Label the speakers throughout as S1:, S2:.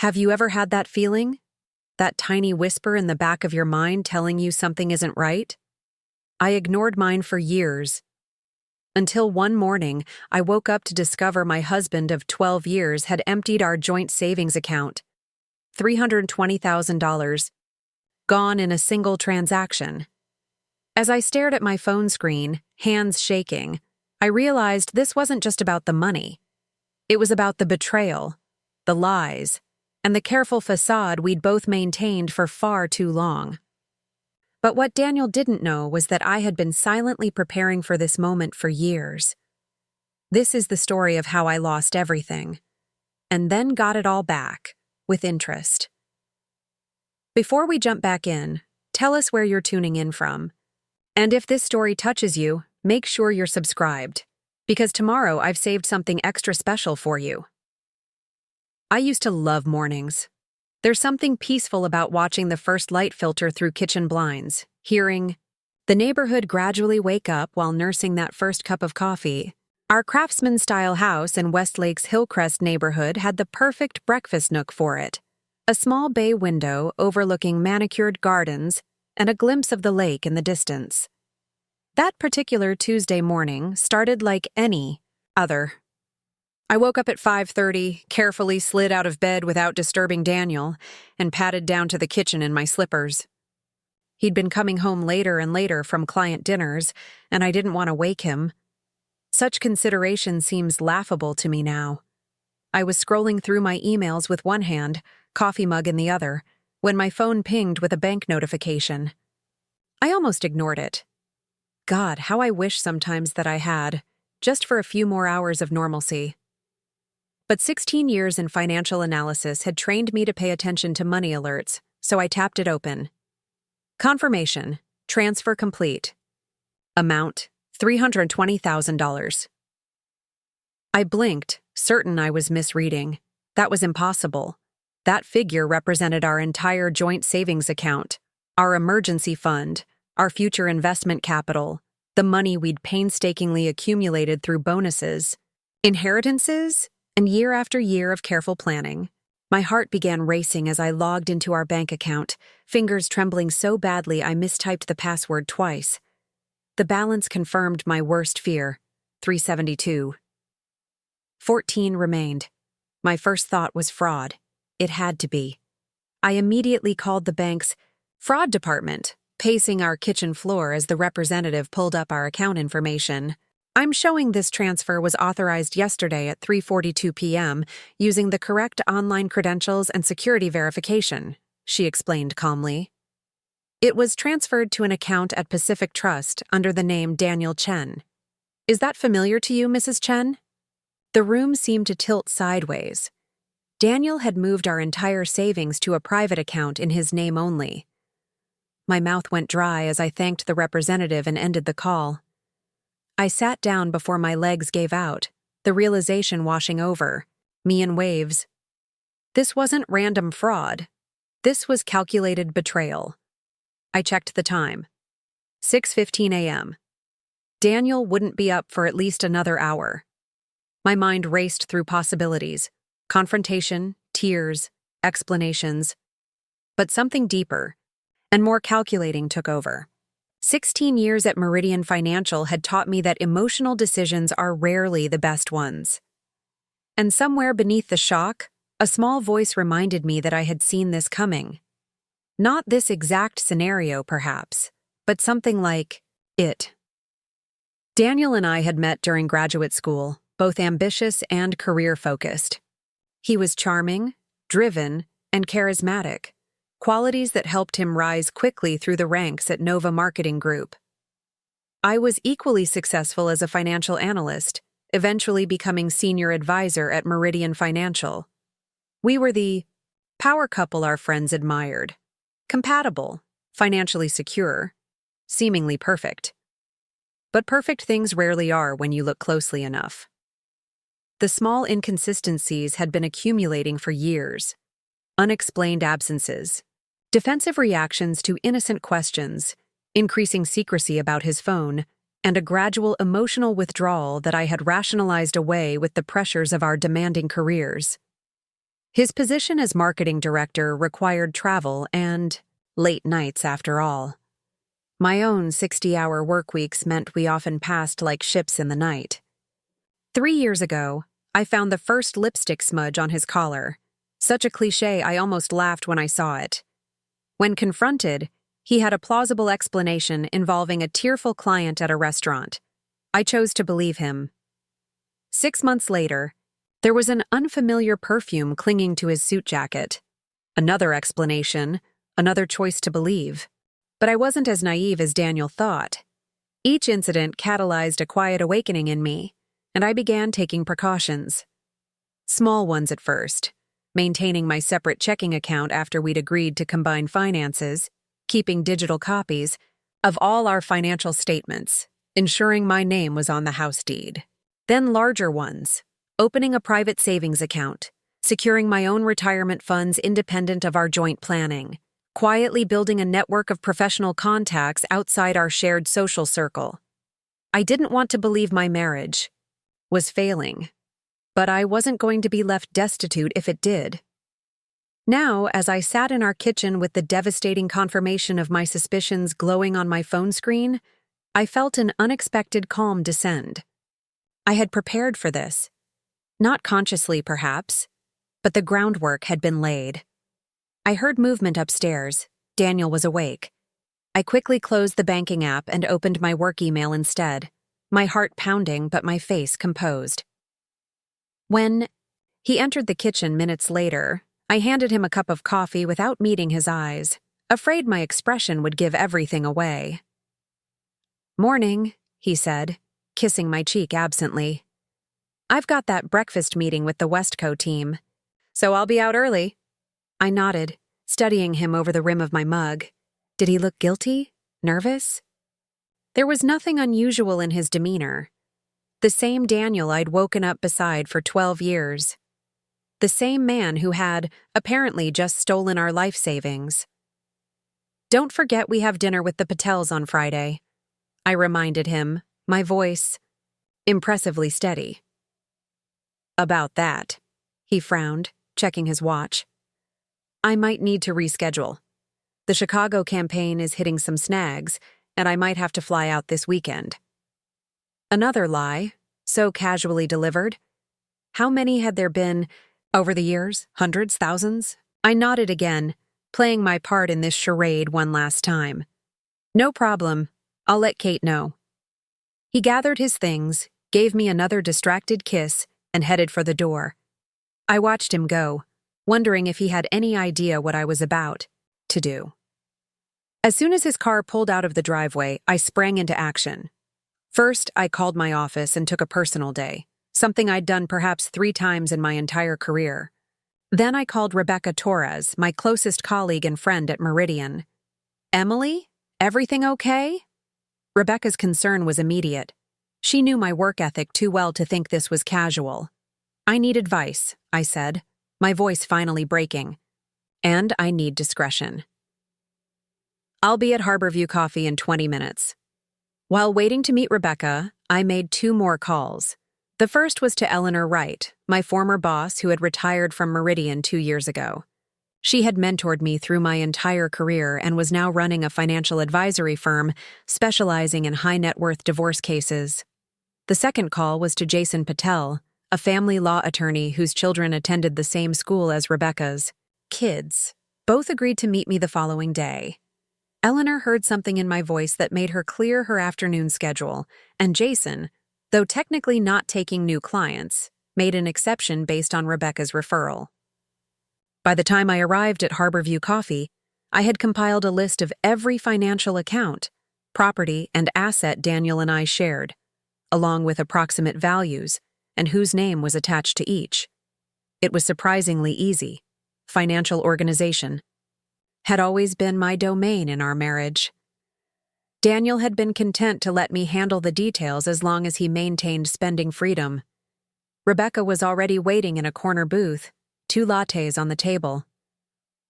S1: Have you ever had that feeling? That tiny whisper in the back of your mind telling you something isn't right? I ignored mine for years. Until one morning, I woke up to discover my husband of 12 years had emptied our joint savings account. $320,000. Gone in a single transaction. As I stared at my phone screen, hands shaking, I realized this wasn't just about the money. It was about the betrayal, the lies, and the careful façade we'd both maintained for far too long. But what Daniel didn't know was that I had been silently preparing for this moment for years. This is the story of how I lost everything, and then got it all back, with interest. Before we jump back in, tell us where you're tuning in from. And if this story touches you, make sure you're subscribed, because tomorrow I've saved something extra special for you. I used to love mornings. There's something peaceful about watching the first light filter through kitchen blinds, hearing the neighborhood gradually wake up while nursing that first cup of coffee. Our Craftsman-style house in Westlake's Hillcrest neighborhood had the perfect breakfast nook for it. A small bay window overlooking manicured gardens and a glimpse of the lake in the distance. That particular Tuesday morning started like any other. I woke up at 5:30, carefully slid out of bed without disturbing Daniel, and padded down to the kitchen in my slippers. He'd been coming home later and later from client dinners, and I didn't want to wake him. Such consideration seems laughable to me now. I was scrolling through my emails with one hand, coffee mug in the other, when my phone pinged with a bank notification. I almost ignored it. God, how I wish sometimes that I had, just for a few more hours of normalcy. But 16 years in financial analysis had trained me to pay attention to money alerts, so I tapped it open. Confirmation. Transfer complete. Amount, $320,000. I blinked, certain I was misreading. That was impossible. That figure represented our entire joint savings account, our emergency fund, our future investment capital, the money we'd painstakingly accumulated through bonuses, inheritances, and year after year of careful planning. My heart began racing as I logged into our bank account, fingers trembling so badly I mistyped the password twice. The balance confirmed my worst fear, $372. 14 remained. My first thought was fraud. It had to be. I immediately called the bank's fraud department, pacing our kitchen floor as the representative pulled up our account information. I'm showing this transfer was authorized yesterday at 3:42 p.m. using the correct online credentials and security verification, she explained calmly. It was transferred to an account at Pacific Trust under the name Daniel Chen. Is that familiar to you, Mrs. Chen? The room seemed to tilt sideways. Daniel had moved our entire savings to a private account in his name only. My mouth went dry as I thanked the representative and ended the call. I sat down before my legs gave out, the realization washing over, me in waves. This wasn't random fraud. This was calculated betrayal. I checked the time. 6:15 a.m. Daniel wouldn't be up for at least another hour. My mind raced through possibilities, confrontation, tears, explanations. But something deeper and more calculating took over. 16 years at Meridian Financial had taught me that emotional decisions are rarely the best ones. And somewhere beneath the shock, a small voice reminded me that I had seen this coming. Not this exact scenario, perhaps, but something like it. Daniel and I had met during graduate school, both ambitious and career-focused. He was charming, driven, and charismatic, qualities that helped him rise quickly through the ranks at Nova Marketing Group. I was equally successful as a financial analyst, eventually becoming senior advisor at Meridian Financial. We were the power couple our friends admired. Compatible, financially secure, seemingly perfect. But perfect things rarely are when you look closely enough. The small inconsistencies had been accumulating for years. Unexplained absences, defensive reactions to innocent questions, increasing secrecy about his phone, and a gradual emotional withdrawal that I had rationalized away with the pressures of our demanding careers. His position as marketing director required travel and late nights after all. My own 60-hour work weeks meant we often passed like ships in the night. 3 years ago, I found the first lipstick smudge on his collar. Such a cliché, I almost laughed when I saw it. When confronted, he had a plausible explanation involving a tearful client at a restaurant. I chose to believe him. 6 months later, there was an unfamiliar perfume clinging to his suit jacket. Another explanation, another choice to believe. But I wasn't as naive as Daniel thought. Each incident catalyzed a quiet awakening in me, and I began taking precautions. Small ones at first, maintaining my separate checking account after we'd agreed to combine finances, keeping digital copies of all our financial statements, ensuring my name was on the house deed. Then larger ones, opening a private savings account, securing my own retirement funds independent of our joint planning, quietly building a network of professional contacts outside our shared social circle. I didn't want to believe my marriage was failing, but I wasn't going to be left destitute if it did. Now, as I sat in our kitchen with the devastating confirmation of my suspicions glowing on my phone screen, I felt an unexpected calm descend. I had prepared for this. Not consciously, perhaps, but the groundwork had been laid. I heard movement upstairs. Daniel was awake. I quickly closed the banking app and opened my work email instead, my heart pounding but my face composed. When he entered the kitchen minutes later, I handed him a cup of coffee without meeting his eyes, afraid my expression would give everything away. "Morning," he said, kissing my cheek absently. "I've got that breakfast meeting with the Westlake team, so I'll be out early." I nodded, studying him over the rim of my mug. Did he look guilty? Nervous? There was nothing unusual in his demeanor. The same Daniel I'd woken up beside for 12 years. The same man who had, apparently, just stolen our life savings. "Don't forget we have dinner with the Patels on Friday," I reminded him, my voice impressively steady. "About that," he frowned, checking his watch. "I might need to reschedule. The Chicago campaign is hitting some snags, and I might have to fly out this weekend." Another lie, so casually delivered. How many had there been over the years? Hundreds? Thousands? I nodded again, playing my part in this charade one last time. "No problem. I'll let Kate know." He gathered his things, gave me another distracted kiss, and headed for the door. I watched him go, wondering if he had any idea what I was about to do. As soon as his car pulled out of the driveway, I sprang into action. First, I called my office and took a personal day, something I'd done perhaps 3 times in my entire career. Then I called Rebecca Torres, my closest colleague and friend at Meridian. "Emily, everything okay?" Rebecca's concern was immediate. She knew my work ethic too well to think this was casual. "I need advice," I said, my voice finally breaking. "And I need discretion." "I'll be at Harborview Coffee in 20 minutes. While waiting to meet Rebecca, I made 2 more calls. The first was to Eleanor Wright, my former boss who had retired from Meridian 2 years ago. She had mentored me through my entire career and was now running a financial advisory firm specializing in high-net-worth divorce cases. The second call was to Jason Patel, a family law attorney whose children attended the same school as Rebecca's kids. Both agreed to meet me the following day. Eleanor heard something in my voice that made her clear her afternoon schedule, and Jason, though technically not taking new clients, made an exception based on Rebecca's referral. By the time I arrived at Harborview Coffee, I had compiled a list of every financial account, property, and asset Daniel and I shared, along with approximate values and whose name was attached to each. It was surprisingly easy. Financial organization had always been my domain in our marriage. Daniel had been content to let me handle the details as long as he maintained spending freedom. Rebecca was already waiting in a corner booth, 2 lattes on the table.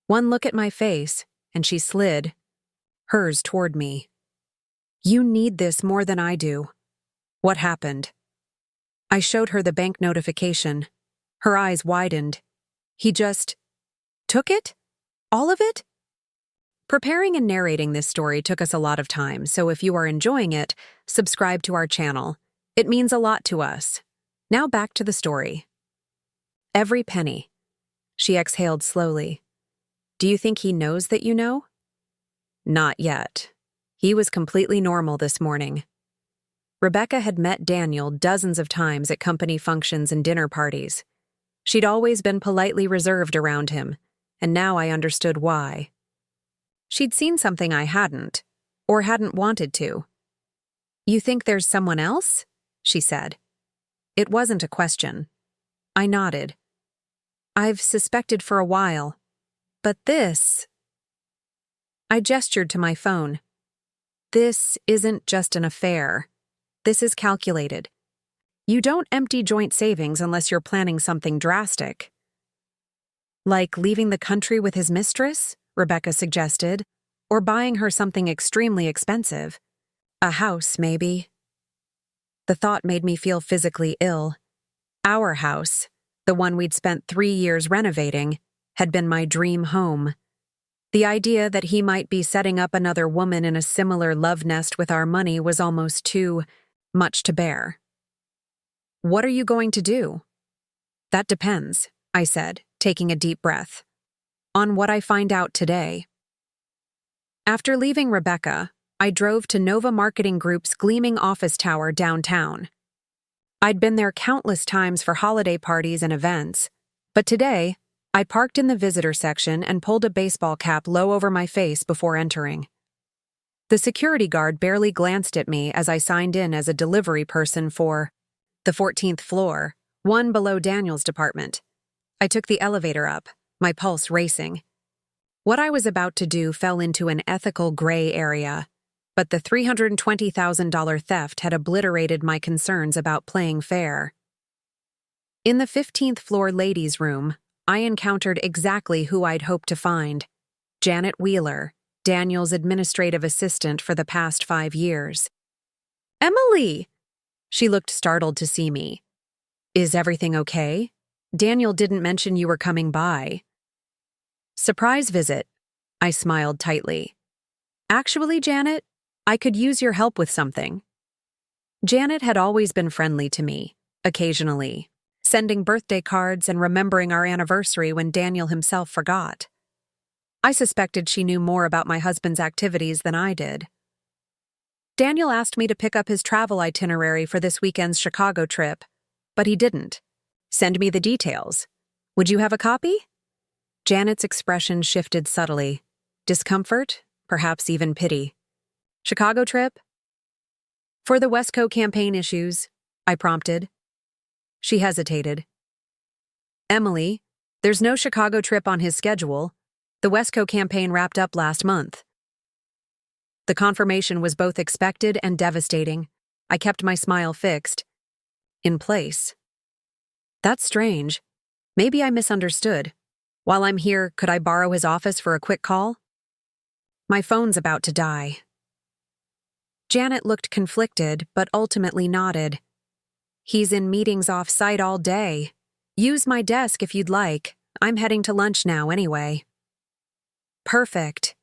S1: One look at my face, and she slid, hers toward me. "You need this more than I do." "What happened?" I showed her the bank notification. Her eyes widened. He just took it? All of it? Preparing and narrating this story took us a lot of time, so if you are enjoying it, subscribe to our channel. It means a lot to us. Now back to the story. Every penny. She exhaled slowly. Do you think he knows that you know? Not yet. He was completely normal this morning. Rebecca had met Daniel dozens of times at company functions and dinner parties. She'd always been politely reserved around him, and now I understood why. She'd seen something I hadn't, or hadn't wanted to. You think there's someone else? She said. It wasn't a question. I nodded. I've suspected for a while, but this... I gestured to my phone. This isn't just an affair. This is calculated. You don't empty joint savings unless you're planning something drastic. Like leaving the country with his mistress, Rebecca suggested, or buying her something extremely expensive. A house, maybe. The thought made me feel physically ill. Our house, the one we'd spent 3 years renovating, had been my dream home. The idea that he might be setting up another woman in a similar love nest with our money was almost too much to bear. What are you going to do? That depends, I said, taking a deep breath. On what I find out today. After leaving Rebecca, I drove to Nova Marketing Group's gleaming office tower downtown. I'd been there countless times for holiday parties and events, but today, I parked in the visitor section and pulled a baseball cap low over my face before entering. The security guard barely glanced at me as I signed in as a delivery person for the 14th floor, one below Daniel's department. I took the elevator up, my pulse racing. What I was about to do fell into an ethical gray area, but the $320,000 theft had obliterated my concerns about playing fair. In the 15th floor ladies' room, I encountered exactly who I'd hoped to find. Janet Wheeler, Daniel's administrative assistant for the past 5 years. Emily! She looked startled to see me. Is everything okay? Daniel didn't mention you were coming by. Surprise visit, I smiled tightly. Actually, Janet, I could use your help with something. Janet had always been friendly to me, occasionally, sending birthday cards and remembering our anniversary when Daniel himself forgot. I suspected she knew more about my husband's activities than I did. Daniel asked me to pick up his travel itinerary for this weekend's Chicago trip, but he didn't. Send me the details. Would you have a copy? Janet's expression shifted subtly. Discomfort, perhaps even pity. Chicago trip? For the Wesco campaign issues, I prompted. She hesitated. Emily, there's no Chicago trip on his schedule. The Wesco campaign wrapped up last month. The confirmation was both expected and devastating. I kept my smile fixed. In place. That's strange. Maybe I misunderstood. While I'm here, could I borrow his office for a quick call? My phone's about to die. Janet looked conflicted, but ultimately nodded. He's in meetings off-site all day. Use my desk if you'd like. I'm heading to lunch now anyway. Perfect.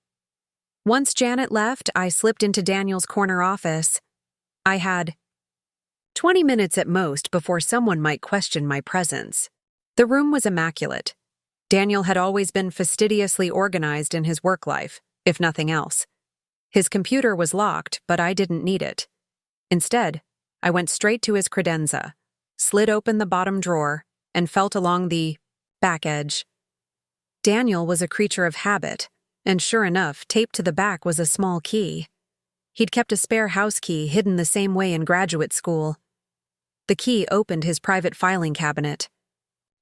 S1: Once Janet left, I slipped into Daniel's corner office. I had 20 minutes at most before someone might question my presence. The room was immaculate. Daniel had always been fastidiously organized in his work life, if nothing else. His computer was locked, but I didn't need it. Instead, I went straight to his credenza, slid open the bottom drawer, and felt along the back edge. Daniel was a creature of habit, and sure enough, taped to the back was a small key. He'd kept a spare house key hidden the same way in graduate school. The key opened his private filing cabinet.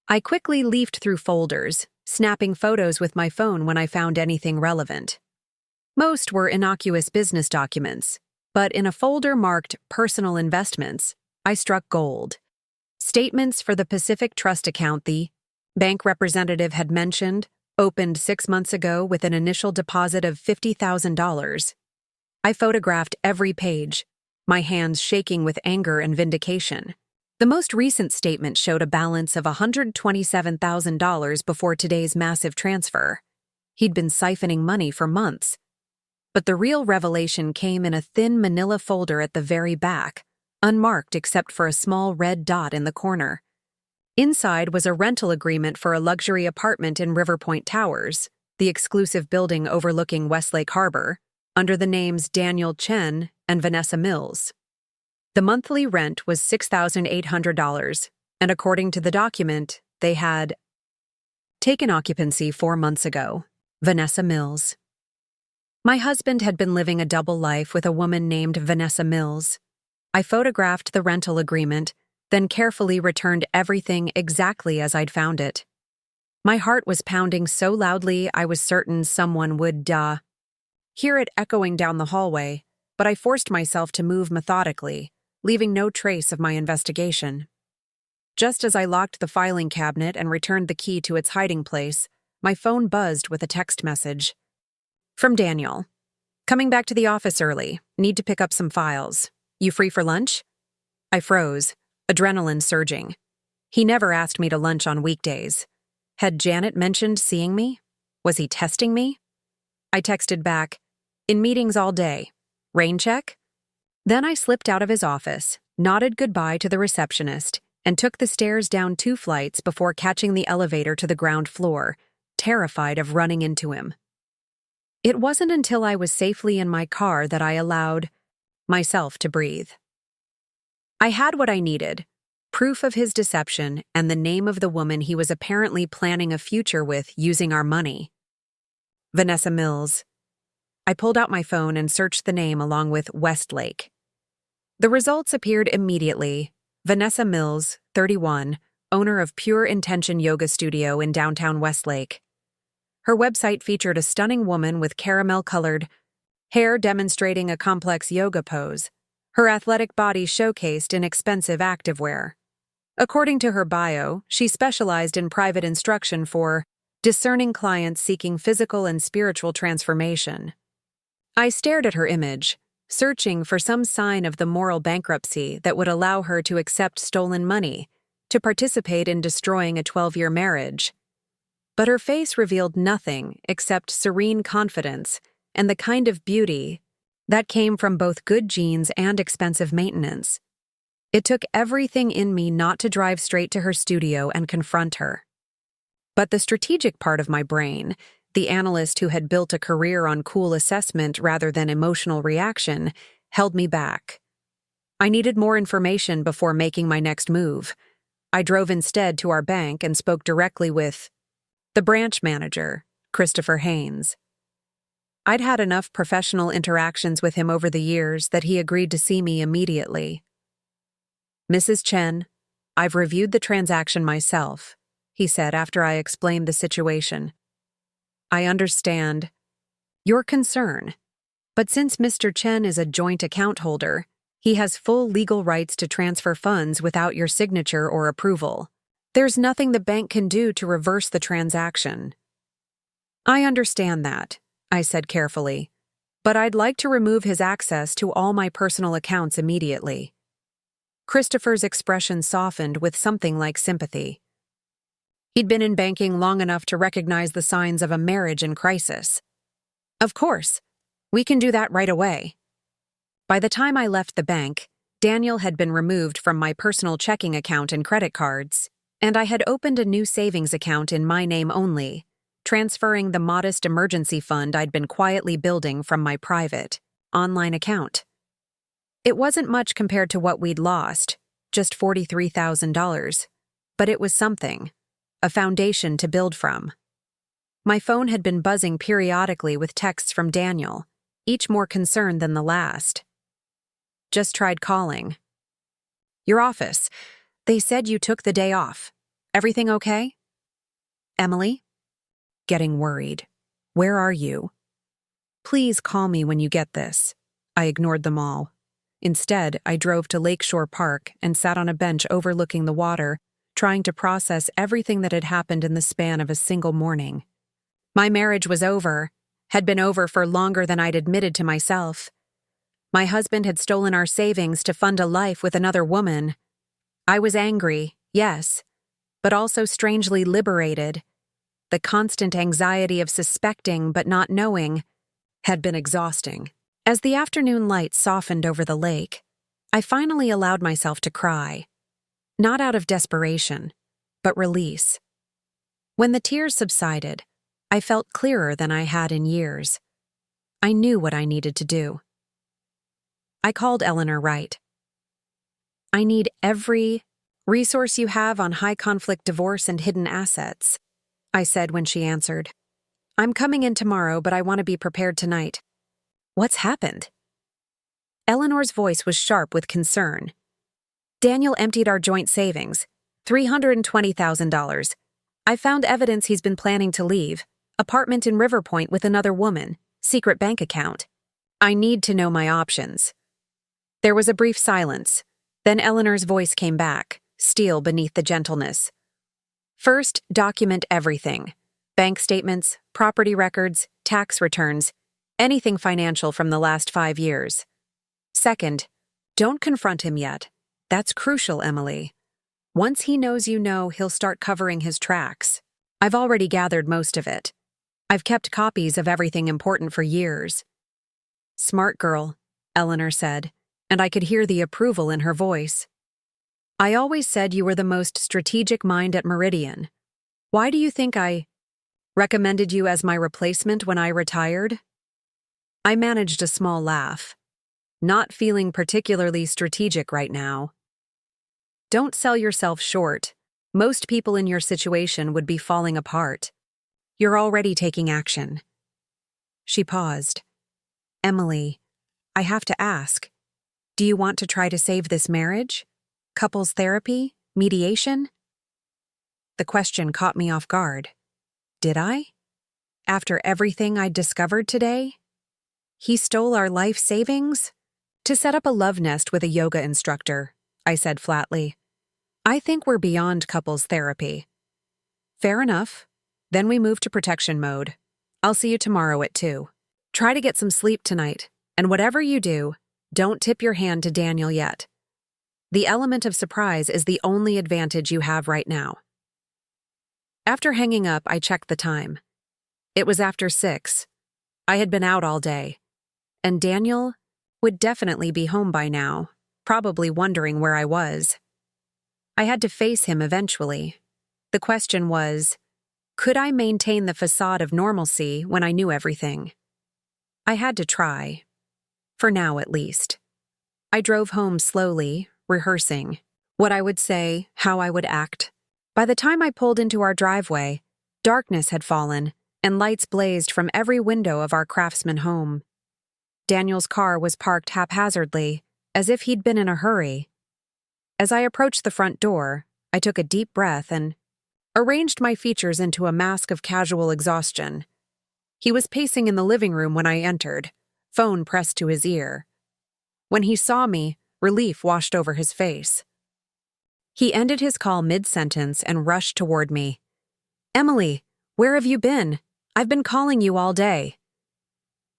S1: I quickly leafed through folders, snapping photos with my phone when I found anything relevant. Most were innocuous business documents, but in a folder marked Personal Investments, I struck gold. Statements for the Pacific Trust account the bank representative had mentioned, opened 6 months ago with an initial deposit of $50,000. I photographed every page, my hands shaking with anger and vindication. The most recent statement showed a balance of $127,000 before today's massive transfer. He'd been siphoning money for months. But the real revelation came in a thin manila folder at the very back, unmarked except for a small red dot in the corner. Inside was a rental agreement for a luxury apartment in Riverpoint Towers, the exclusive building overlooking Westlake Harbor, under the names Daniel Chen and Vanessa Mills. The monthly rent was $6,800, and according to the document, they had taken occupancy 4 months ago. Vanessa Mills. My husband had been living a double life with a woman named Vanessa Mills. I photographed the rental agreement, then carefully returned everything exactly as I'd found it. My heart was pounding so loudly I was certain someone would hear it echoing down the hallway, but I forced myself to move methodically, leaving no trace of my investigation. Just as I locked the filing cabinet and returned the key to its hiding place, my phone buzzed with a text message. From Daniel. Coming back to the office early. Need to pick up some files. You free for lunch? I froze, adrenaline surging. He never asked me to lunch on weekdays. Had Janet mentioned seeing me? Was he testing me? I texted back, in meetings all day. Rain check? Then I slipped out of his office, nodded goodbye to the receptionist, and took the stairs down 2 flights before catching the elevator to the ground floor, terrified of running into him. It wasn't until I was safely in my car that I allowed myself to breathe. I had what I needed, proof of his deception and the name of the woman he was apparently planning a future with using our money. Vanessa Mills. I pulled out my phone and searched the name along with Westlake. The results appeared immediately. Vanessa Mills, 31, owner of Pure Intention Yoga Studio in downtown Westlake. Her website featured a stunning woman with caramel-colored hair demonstrating a complex yoga pose, her athletic body showcased in expensive activewear. According to her bio, she specialized in private instruction for discerning clients seeking physical and spiritual transformation. I stared at her image, searching for some sign of the moral bankruptcy that would allow her to accept stolen money, to participate in destroying a 12-year marriage. But her face revealed nothing except serene confidence and the kind of beauty that came from both good genes and expensive maintenance. It took everything in me not to drive straight to her studio and confront her. But the strategic part of my brain, the analyst who had built a career on cool assessment rather than emotional reaction, held me back. I needed more information before making my next move. I drove instead to our bank and spoke directly with the branch manager, Christopher Haynes. I'd had enough professional interactions with him over the years that he agreed to see me immediately. Mrs. Chen, I've reviewed the transaction myself, he said after I explained the situation. I understand your concern, but since Mr. Chen is a joint account holder, he has full legal rights to transfer funds without your signature or approval. There's nothing the bank can do to reverse the transaction. I understand that, I said carefully, but I'd like to remove his access to all my personal accounts immediately. Christopher's expression softened with something like sympathy. He'd been in banking long enough to recognize the signs of a marriage in crisis. Of course, we can do that right away. By the time I left the bank, Daniel had been removed from my personal checking account and credit cards, and I had opened a new savings account in my name only, transferring the modest emergency fund I'd been quietly building from my private, online account. It wasn't much compared to what we'd lost, just $43,000, but it was something, a foundation to build from. My phone had been buzzing periodically with texts from Daniel, each more concerned than the last. Just tried calling. Your office. They said you took the day off. Everything okay? Emily? Getting worried. Where are you? Please call me when you get this. I ignored them all. Instead, I drove to Lakeshore Park and sat on a bench overlooking the water, trying to process everything that had happened in the span of a single morning. My marriage was over, had been over for longer than I'd admitted to myself. My husband had stolen our savings to fund a life with another woman. I was angry, yes, but also strangely liberated. The constant anxiety of suspecting but not knowing had been exhausting. As the afternoon light softened over the lake, I finally allowed myself to cry. Not out of desperation, but release. When the tears subsided, I felt clearer than I had in years. I knew what I needed to do. I called Eleanor Wright. I need every resource you have on high-conflict divorce and hidden assets, I said when she answered. I'm coming in tomorrow, but I want to be prepared tonight. What's happened? Eleanor's voice was sharp with concern. Daniel emptied our joint savings, $320,000. I found evidence he's been planning to leave, apartment in River Point with another woman, secret bank account. I need to know my options. There was a brief silence. Then Eleanor's voice came back, steel beneath the gentleness. First, document everything. Bank statements, property records, tax returns, anything financial from the last 5 years. Second, don't confront him yet. That's crucial, Emily. Once he knows you know, he'll start covering his tracks. I've already gathered most of it. I've kept copies of everything important for years. Smart girl, Eleanor said, and I could hear the approval in her voice. I always said you were the most strategic mind at Meridian. Why do you think I recommended you as my replacement when I retired? I managed a small laugh. Not feeling particularly strategic right now. Don't sell yourself short. Most people in your situation would be falling apart. You're already taking action. She paused. Emily, I have to ask. Do you want to try to save this marriage? Couples therapy? Mediation? The question caught me off guard. Did I? After everything I'd discovered today? He stole our life savings? To set up a love nest with a yoga instructor, I said flatly. I think we're beyond couples therapy. Fair enough. Then we move to protection mode. I'll see you tomorrow at 2. Try to get some sleep tonight, and whatever you do, don't tip your hand to Daniel yet. The element of surprise is the only advantage you have right now. After hanging up, I checked the time. It was after 6. I had been out all day, and Daniel would definitely be home by now, probably wondering where I was. I had to face him eventually. The question was, could I maintain the facade of normalcy when I knew everything? I had to try. For now, at least. I drove home slowly, rehearsing what I would say, how I would act. By the time I pulled into our driveway, darkness had fallen, and lights blazed from every window of our Craftsman home. Daniel's car was parked haphazardly, as if he'd been in a hurry. As I approached the front door, I took a deep breath and arranged my features into a mask of casual exhaustion. He was pacing in the living room when I entered, phone pressed to his ear. When he saw me, relief washed over his face. He ended his call mid-sentence and rushed toward me. Emily, where have you been? I've been calling you all day.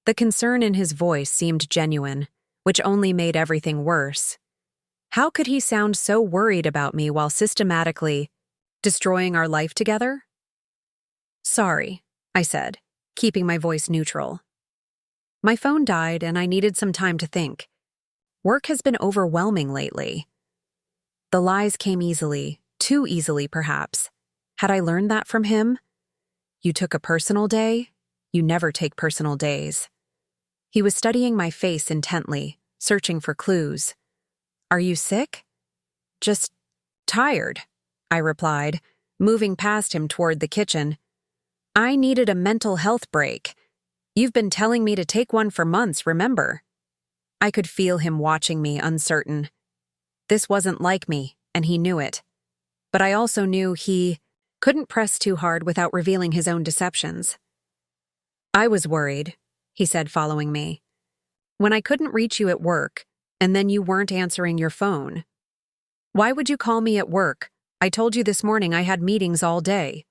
S1: The concern in his voice seemed genuine, which only made everything worse. How could he sound so worried about me while systematically destroying our life together? Sorry, I said, keeping my voice neutral. My phone died and I needed some time to think. Work has been overwhelming lately. The lies came easily, too easily perhaps. Had I learned that from him? You took a personal day? You never take personal days. He was studying my face intently, searching for clues. Are you sick? Just tired, I replied, moving past him toward the kitchen. I needed a mental health break. You've been telling me to take one for months, remember? I could feel him watching me, uncertain. This wasn't like me, and he knew it. But I also knew he couldn't press too hard without revealing his own deceptions. I was worried, he said, following me. When I couldn't reach you at work, and then you weren't answering your phone. Why would you call me at work? I told you this morning I had meetings all day.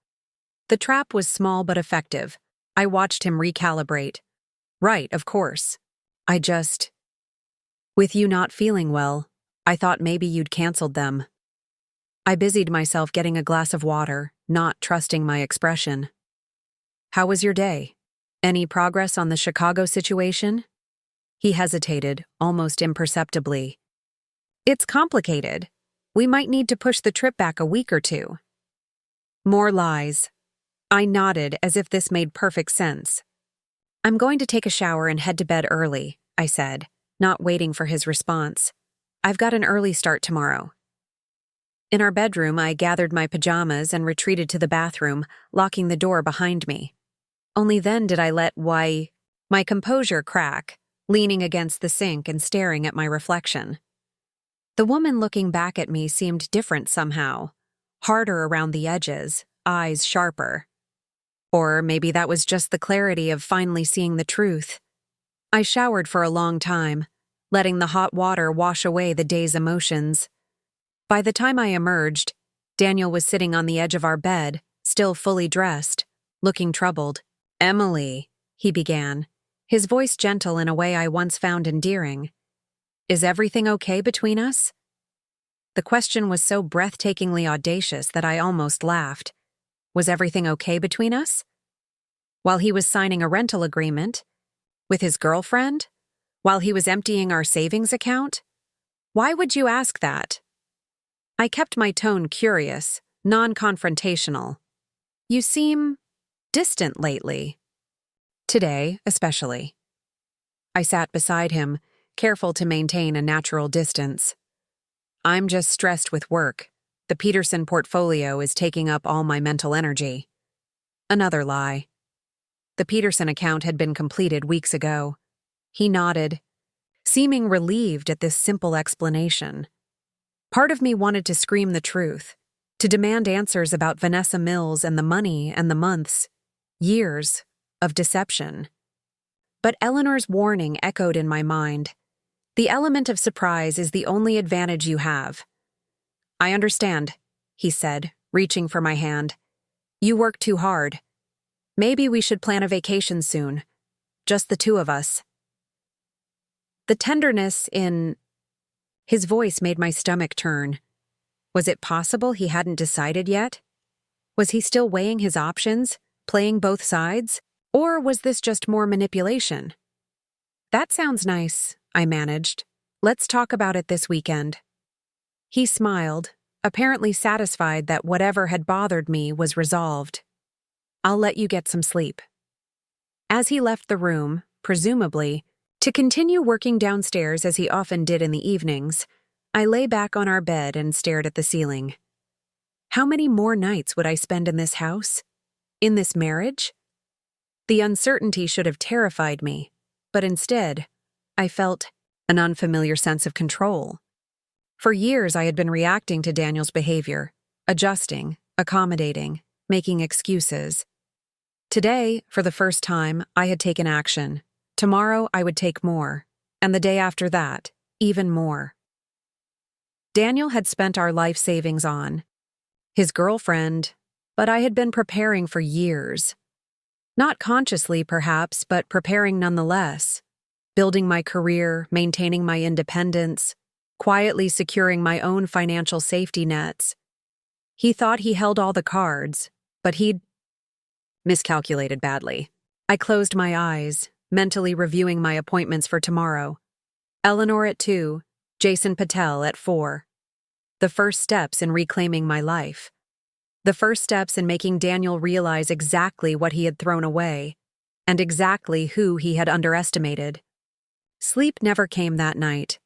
S1: The trap was small but effective. I watched him recalibrate. Right, of course. With you not feeling well, I thought maybe you'd canceled them. I busied myself getting a glass of water, not trusting my expression. "How was your day? Any progress on the Chicago situation?" He hesitated, almost imperceptibly. "It's complicated. We might need to push the trip back a week or two." More lies. I nodded as if this made perfect sense. "I'm going to take a shower and head to bed early," I said, not waiting for his response. "I've got an early start tomorrow." In our bedroom, I gathered my pajamas and retreated to the bathroom, locking the door behind me. Only then did I let my composure crack, leaning against the sink and staring at my reflection. The woman looking back at me seemed different somehow, harder around the edges, eyes sharper. Or maybe that was just the clarity of finally seeing the truth. I showered for a long time, letting the hot water wash away the day's emotions. By the time I emerged, Daniel was sitting on the edge of our bed, still fully dressed, looking troubled. "Emily," he began, his voice gentle in a way I once found endearing. "Is everything okay between us?" The question was so breathtakingly audacious that I almost laughed. Was everything okay between us? While he was signing a rental agreement? With his girlfriend? While he was emptying our savings account? Why would you ask that? I kept my tone curious, non-confrontational. "You seem distant lately. Today, especially." I sat beside him, careful to maintain a natural distance. "I'm just stressed with work. The Peterson portfolio is taking up all my mental energy." Another lie. The Peterson account had been completed weeks ago. He nodded, seeming relieved at this simple explanation. Part of me wanted to scream the truth, to demand answers about Vanessa Mills and the money and the months, years, of deception. But Eleanor's warning echoed in my mind. The element of surprise is the only advantage you have. "I understand," he said, reaching for my hand. "You work too hard. Maybe we should plan a vacation soon. Just the two of us." The tenderness in his voice made my stomach turn. Was it possible he hadn't decided yet? Was he still weighing his options, playing both sides? Or was this just more manipulation? "That sounds nice," I managed. "Let's talk about it this weekend." He smiled, apparently satisfied that whatever had bothered me was resolved. "I'll let you get some sleep." As he left the room, presumably, to continue working downstairs as he often did in the evenings, I lay back on our bed and stared at the ceiling. How many more nights would I spend in this house? In this marriage? The uncertainty should have terrified me, but instead, I felt an unfamiliar sense of control. For years, I had been reacting to Daniel's behavior, adjusting, accommodating, making excuses. Today, for the first time, I had taken action. Tomorrow, I would take more, and the day after that, even more. Daniel had spent our life savings on his girlfriend, but I had been preparing for years. Not consciously, perhaps, but preparing nonetheless. Building my career, maintaining my independence, quietly securing my own financial safety nets. He thought he held all the cards, but he'd miscalculated badly. I closed my eyes, mentally reviewing my appointments for tomorrow. Eleanor at 2, Jason Patel at 4. The first steps in reclaiming my life. The first steps in making Daniel realize exactly what he had thrown away, and exactly who he had underestimated. Sleep never came that night.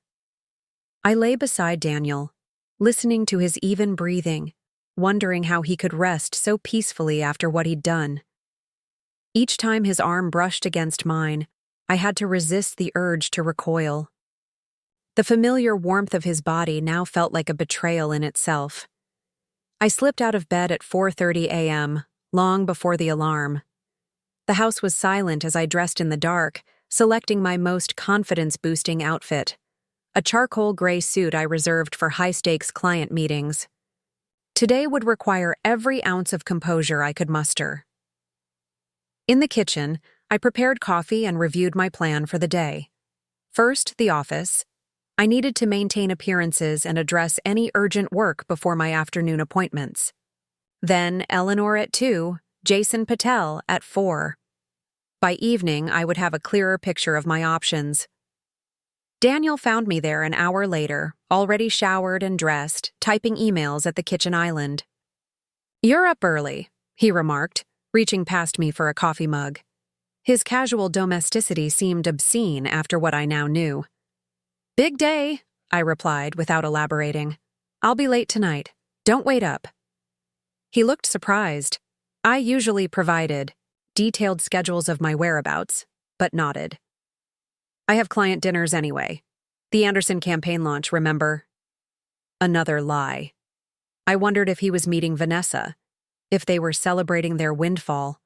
S1: I lay beside Daniel, listening to his even breathing, wondering how he could rest so peacefully after what he'd done. Each time his arm brushed against mine, I had to resist the urge to recoil. The familiar warmth of his body now felt like a betrayal in itself. I slipped out of bed at 4:30 a.m., long before the alarm. The house was silent as I dressed in the dark, selecting my most confidence-boosting outfit, a charcoal gray suit I reserved for high-stakes client meetings. Today would require every ounce of composure I could muster. In the kitchen, I prepared coffee and reviewed my plan for the day. First, the office. I needed to maintain appearances and address any urgent work before my afternoon appointments. Then Eleanor at 2, Jason Patel at 4. By evening, I would have a clearer picture of my options. Daniel found me there an hour later, already showered and dressed, typing emails at the kitchen island. "You're up early," he remarked, reaching past me for a coffee mug. His casual domesticity seemed obscene after what I now knew. "Big day," I replied without elaborating. "I'll be late tonight. Don't wait up." He looked surprised. I usually provided detailed schedules of my whereabouts, but nodded. "I have client dinners anyway. The Anderson campaign launch, remember?" Another lie. I wondered if he was meeting Vanessa, if they were celebrating their windfall.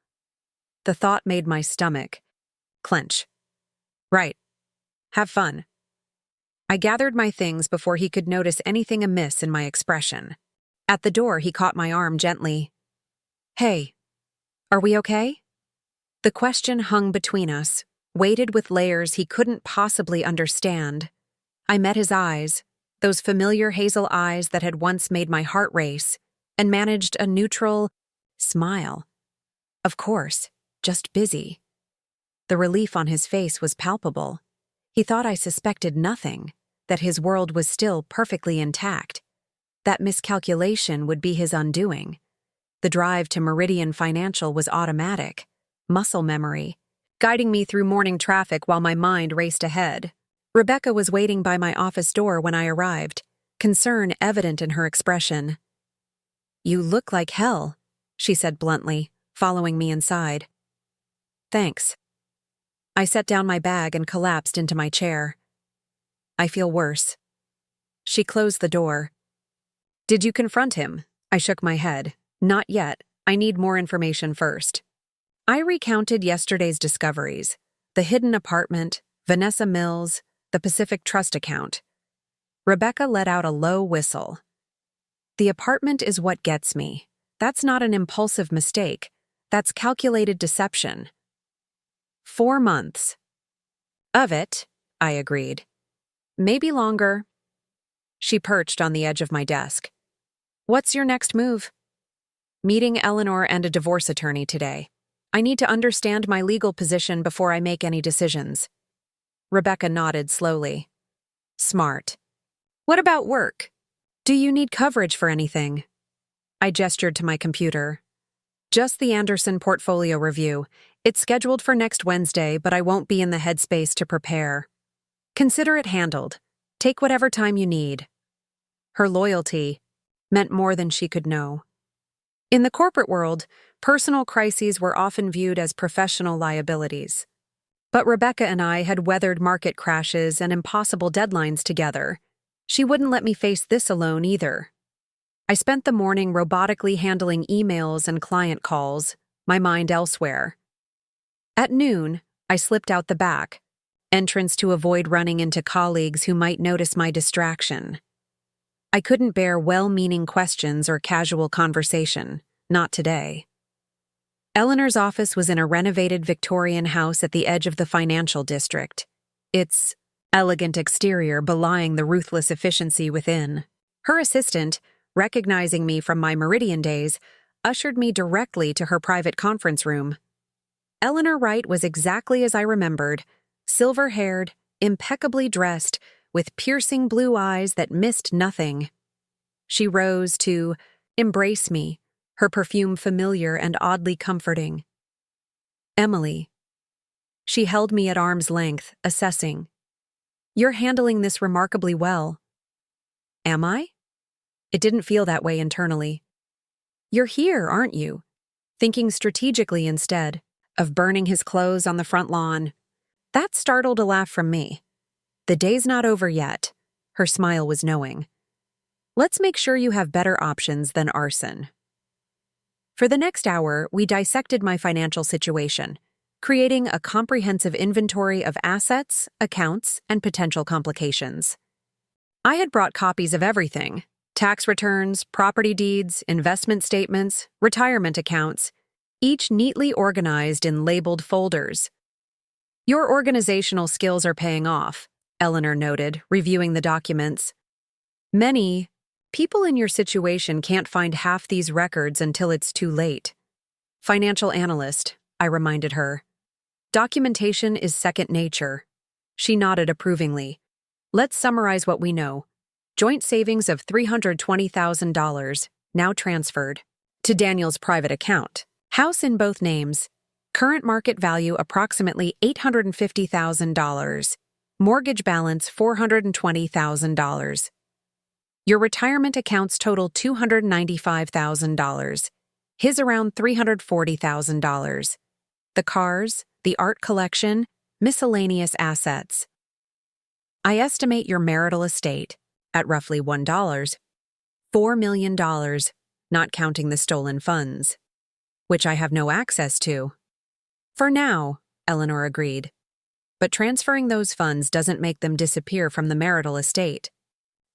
S1: The thought made my stomach clench. "Right. Have fun." I gathered my things before he could notice anything amiss in my expression. At the door, he caught my arm gently. "Hey, are we okay?" The question hung between us, weighted with layers he couldn't possibly understand. I met his eyes, those familiar hazel eyes that had once made my heart race, and managed a neutral smile. Of course, just busy. The relief on his face was palpable. He thought I suspected nothing, that his world was still perfectly intact. That miscalculation would be his undoing. The drive to Meridian Financial was automatic, muscle memory, guiding me through morning traffic while my mind raced ahead. Rebecca was waiting by my office door when I arrived, concern evident in her expression. "You look like hell," she said bluntly, following me inside. "Thanks." I set down my bag and collapsed into my chair. "I feel worse." She closed the door. "Did you confront him?" I shook my head. "Not yet. I need more information first." I recounted yesterday's discoveries: the hidden apartment, Vanessa Mills, the Pacific Trust account. Rebecca let out a low whistle. "The apartment is what gets me. That's not an impulsive mistake. That's calculated deception." 4 months. "Of it," I agreed. "Maybe longer." She perched on the edge of my desk. "What's your next move?" "Meeting Eleanor and a divorce attorney today. I need to understand my legal position before I make any decisions." Rebecca nodded slowly. "Smart. What about work? Do you need coverage for anything?" I gestured to my computer. "Just the Anderson portfolio review. It's scheduled for next Wednesday, but I won't be in the headspace to prepare." "Consider it handled. Take whatever time you need." Her loyalty meant more than she could know. In the corporate world, personal crises were often viewed as professional liabilities. But Rebecca and I had weathered market crashes and impossible deadlines together. She wouldn't let me face this alone either. I spent the morning robotically handling emails and client calls, my mind elsewhere. At noon, I slipped out the back, entrance to avoid running into colleagues who might notice my distraction. I couldn't bear well-meaning questions or casual conversation, not today. Eleanor's office was in a renovated Victorian house at the edge of the financial district, its elegant exterior belying the ruthless efficiency within. Her assistant, recognizing me from my Meridian days, ushered me directly to her private conference room. Eleanor Wright was exactly as I remembered, silver-haired, impeccably dressed, with piercing blue eyes that missed nothing. She rose to embrace me, her perfume familiar and oddly comforting. "Emily." She held me at arm's length, assessing. "You're handling this remarkably well." "Am I?" It didn't feel that way internally. "You're here, aren't you? Thinking strategically instead of burning his clothes on the front lawn." That startled a laugh from me. "The day's not over yet." Her smile was knowing. "Let's make sure you have better options than arson." For the next hour, we dissected my financial situation, creating a comprehensive inventory of assets, accounts, and potential complications. I had brought copies of everything: tax returns, property deeds, investment statements, retirement accounts, each neatly organized in labeled folders. "Your organizational skills are paying off," Eleanor noted, reviewing the documents. Many people in your situation can't find half these records until it's too late. Financial analyst, I reminded her. Documentation is second nature. She nodded approvingly. Let's summarize what we know. Joint savings of $320,000, now transferred to Daniel's private account. House in both names. Current market value approximately $850,000. Mortgage balance $420,000. Your retirement accounts total $295,000. His around $340,000. The cars, the art collection, miscellaneous assets. I estimate your marital estate at roughly $4 million, not counting the stolen funds, which I have no access to. For now, Eleanor agreed. But transferring those funds doesn't make them disappear from the marital estate.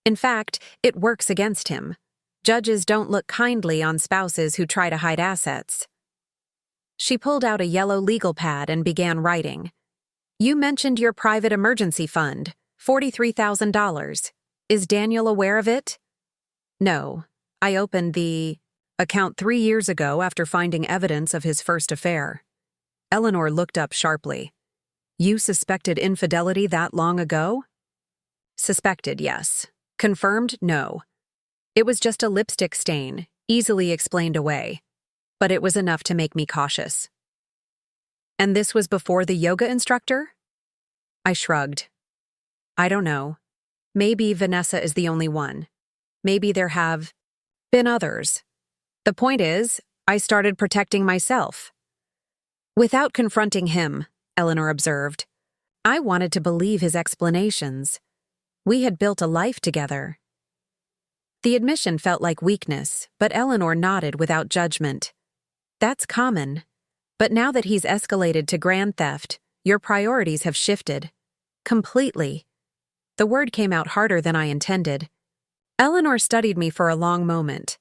S1: In fact, it works against him. Judges don't look kindly on spouses who try to hide assets. She pulled out a yellow legal pad and began writing. You mentioned your private emergency fund, $43,000. Is Daniel aware of it? No. I opened the account 3 years ago after finding evidence of his first affair. Eleanor looked up sharply. You suspected infidelity that long ago? Suspected, yes. Confirmed, no. It was just a lipstick stain, easily explained away. But it was enough to make me cautious. And this was before the yoga instructor? I shrugged. I don't know. Maybe Vanessa is the only one. Maybe there have been others. The point is, I started protecting myself. Without confronting him, Eleanor observed. I wanted to believe his explanations. We had built a life together. The admission felt like weakness, but Eleanor nodded without judgment. That's common. But now that he's escalated to grand theft, your priorities have shifted. Completely. The word came out harder than I intended. Eleanor studied me for a long moment.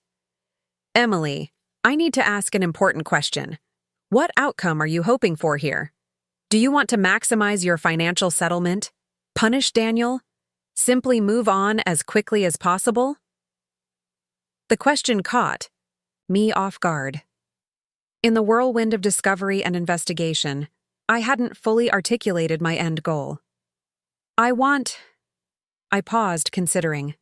S1: Emily, I need to ask an important question. What outcome are you hoping for here? Do you want to maximize your financial settlement? Punish Daniel? Simply move on as quickly as possible? The question caught me off guard. In the whirlwind of discovery and investigation, I hadn't fully articulated my end goal. I paused, considering.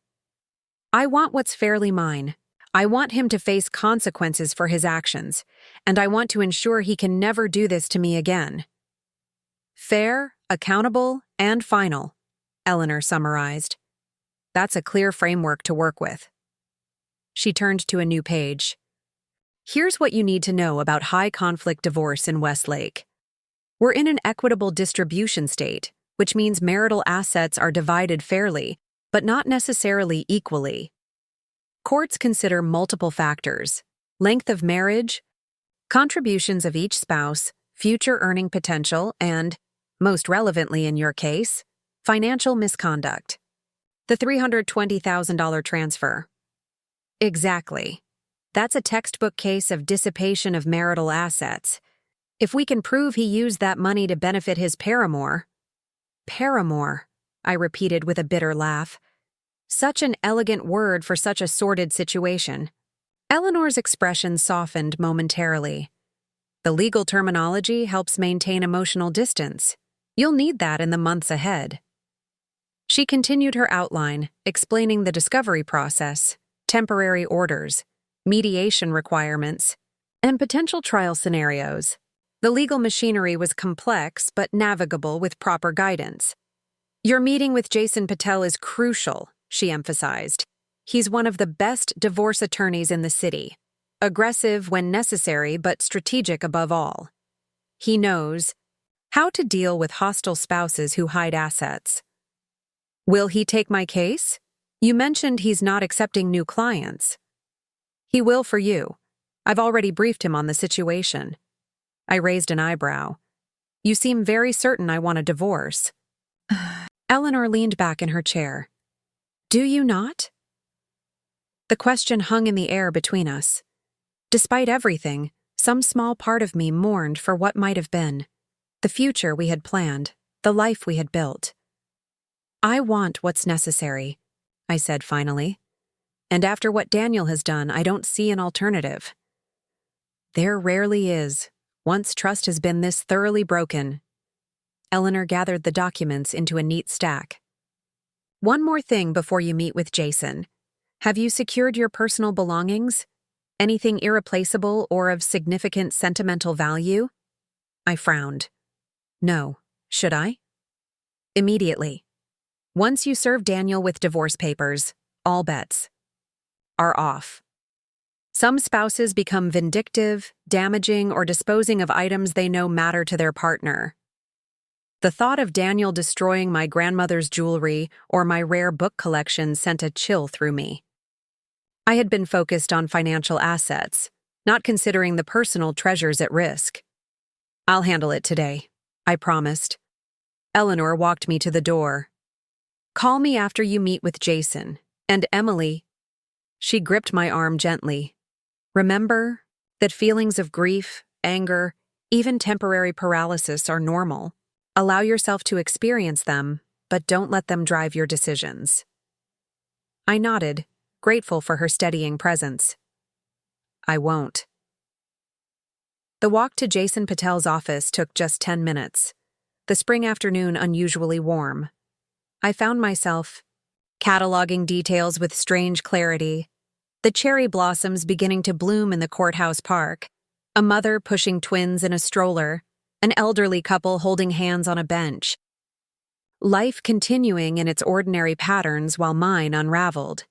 S1: I want what's fairly mine. I want him to face consequences for his actions, and I want to ensure he can never do this to me again. Fair, accountable, and final, Eleanor summarized. That's a clear framework to work with. She turned to a new page. Here's what you need to know about high-conflict divorce in Westlake. We're in an equitable distribution state, which means marital assets are divided fairly, but not necessarily equally. Courts consider multiple factors: length of marriage, contributions of each spouse, future earning potential, and, most relevantly in your case, financial misconduct. The $320,000 transfer. Exactly. That's a textbook case of dissipation of marital assets. If we can prove he used that money to benefit his paramour. Paramour, I repeated with a bitter laugh. Such an elegant word for such a sordid situation. Eleanor's expression softened momentarily. The legal terminology helps maintain emotional distance. You'll need that in the months ahead. She continued her outline, explaining the discovery process, temporary orders, mediation requirements, and potential trial scenarios. The legal machinery was complex but navigable with proper guidance. Your meeting with Jason Patel is crucial, she emphasized. He's one of the best divorce attorneys in the city. Aggressive when necessary, but strategic above all. He knows how to deal with hostile spouses who hide assets. Will he take my case? You mentioned he's not accepting new clients. He will for you. I've already briefed him on the situation. I raised an eyebrow. You seem very certain I want a divorce. Eleanor leaned back in her chair. Do you not? The question hung in the air between us. Despite everything, some small part of me mourned for what might have been, the future we had planned, the life we had built. I want what's necessary, I said finally. And after what Daniel has done, I don't see an alternative. There rarely is, once trust has been this thoroughly broken. Eleanor gathered the documents into a neat stack. One more thing before you meet with Jason. Have you secured your personal belongings? Anything irreplaceable or of significant sentimental value? I frowned. No. Should I? Immediately. Once you serve Daniel with divorce papers, all bets are off. Some spouses become vindictive, damaging, or disposing of items they know matter to their partner. The thought of Daniel destroying my grandmother's jewelry or my rare book collection sent a chill through me. I had been focused on financial assets, not considering the personal treasures at risk. I'll handle it today, I promised. Eleanor walked me to the door. Call me after you meet with Jason. And Emily. She gripped my arm gently. Remember that feelings of grief, anger, even temporary paralysis are normal. Allow yourself to experience them, but don't let them drive your decisions. I nodded, grateful for her steadying presence. I won't. The walk to Jason Patel's office took just 10 minutes. The spring afternoon unusually warm. I found myself cataloging details with strange clarity. The cherry blossoms beginning to bloom in the courthouse park, a mother pushing twins in a stroller, an elderly couple holding hands on a bench. Life continuing in its ordinary patterns while mine unraveled.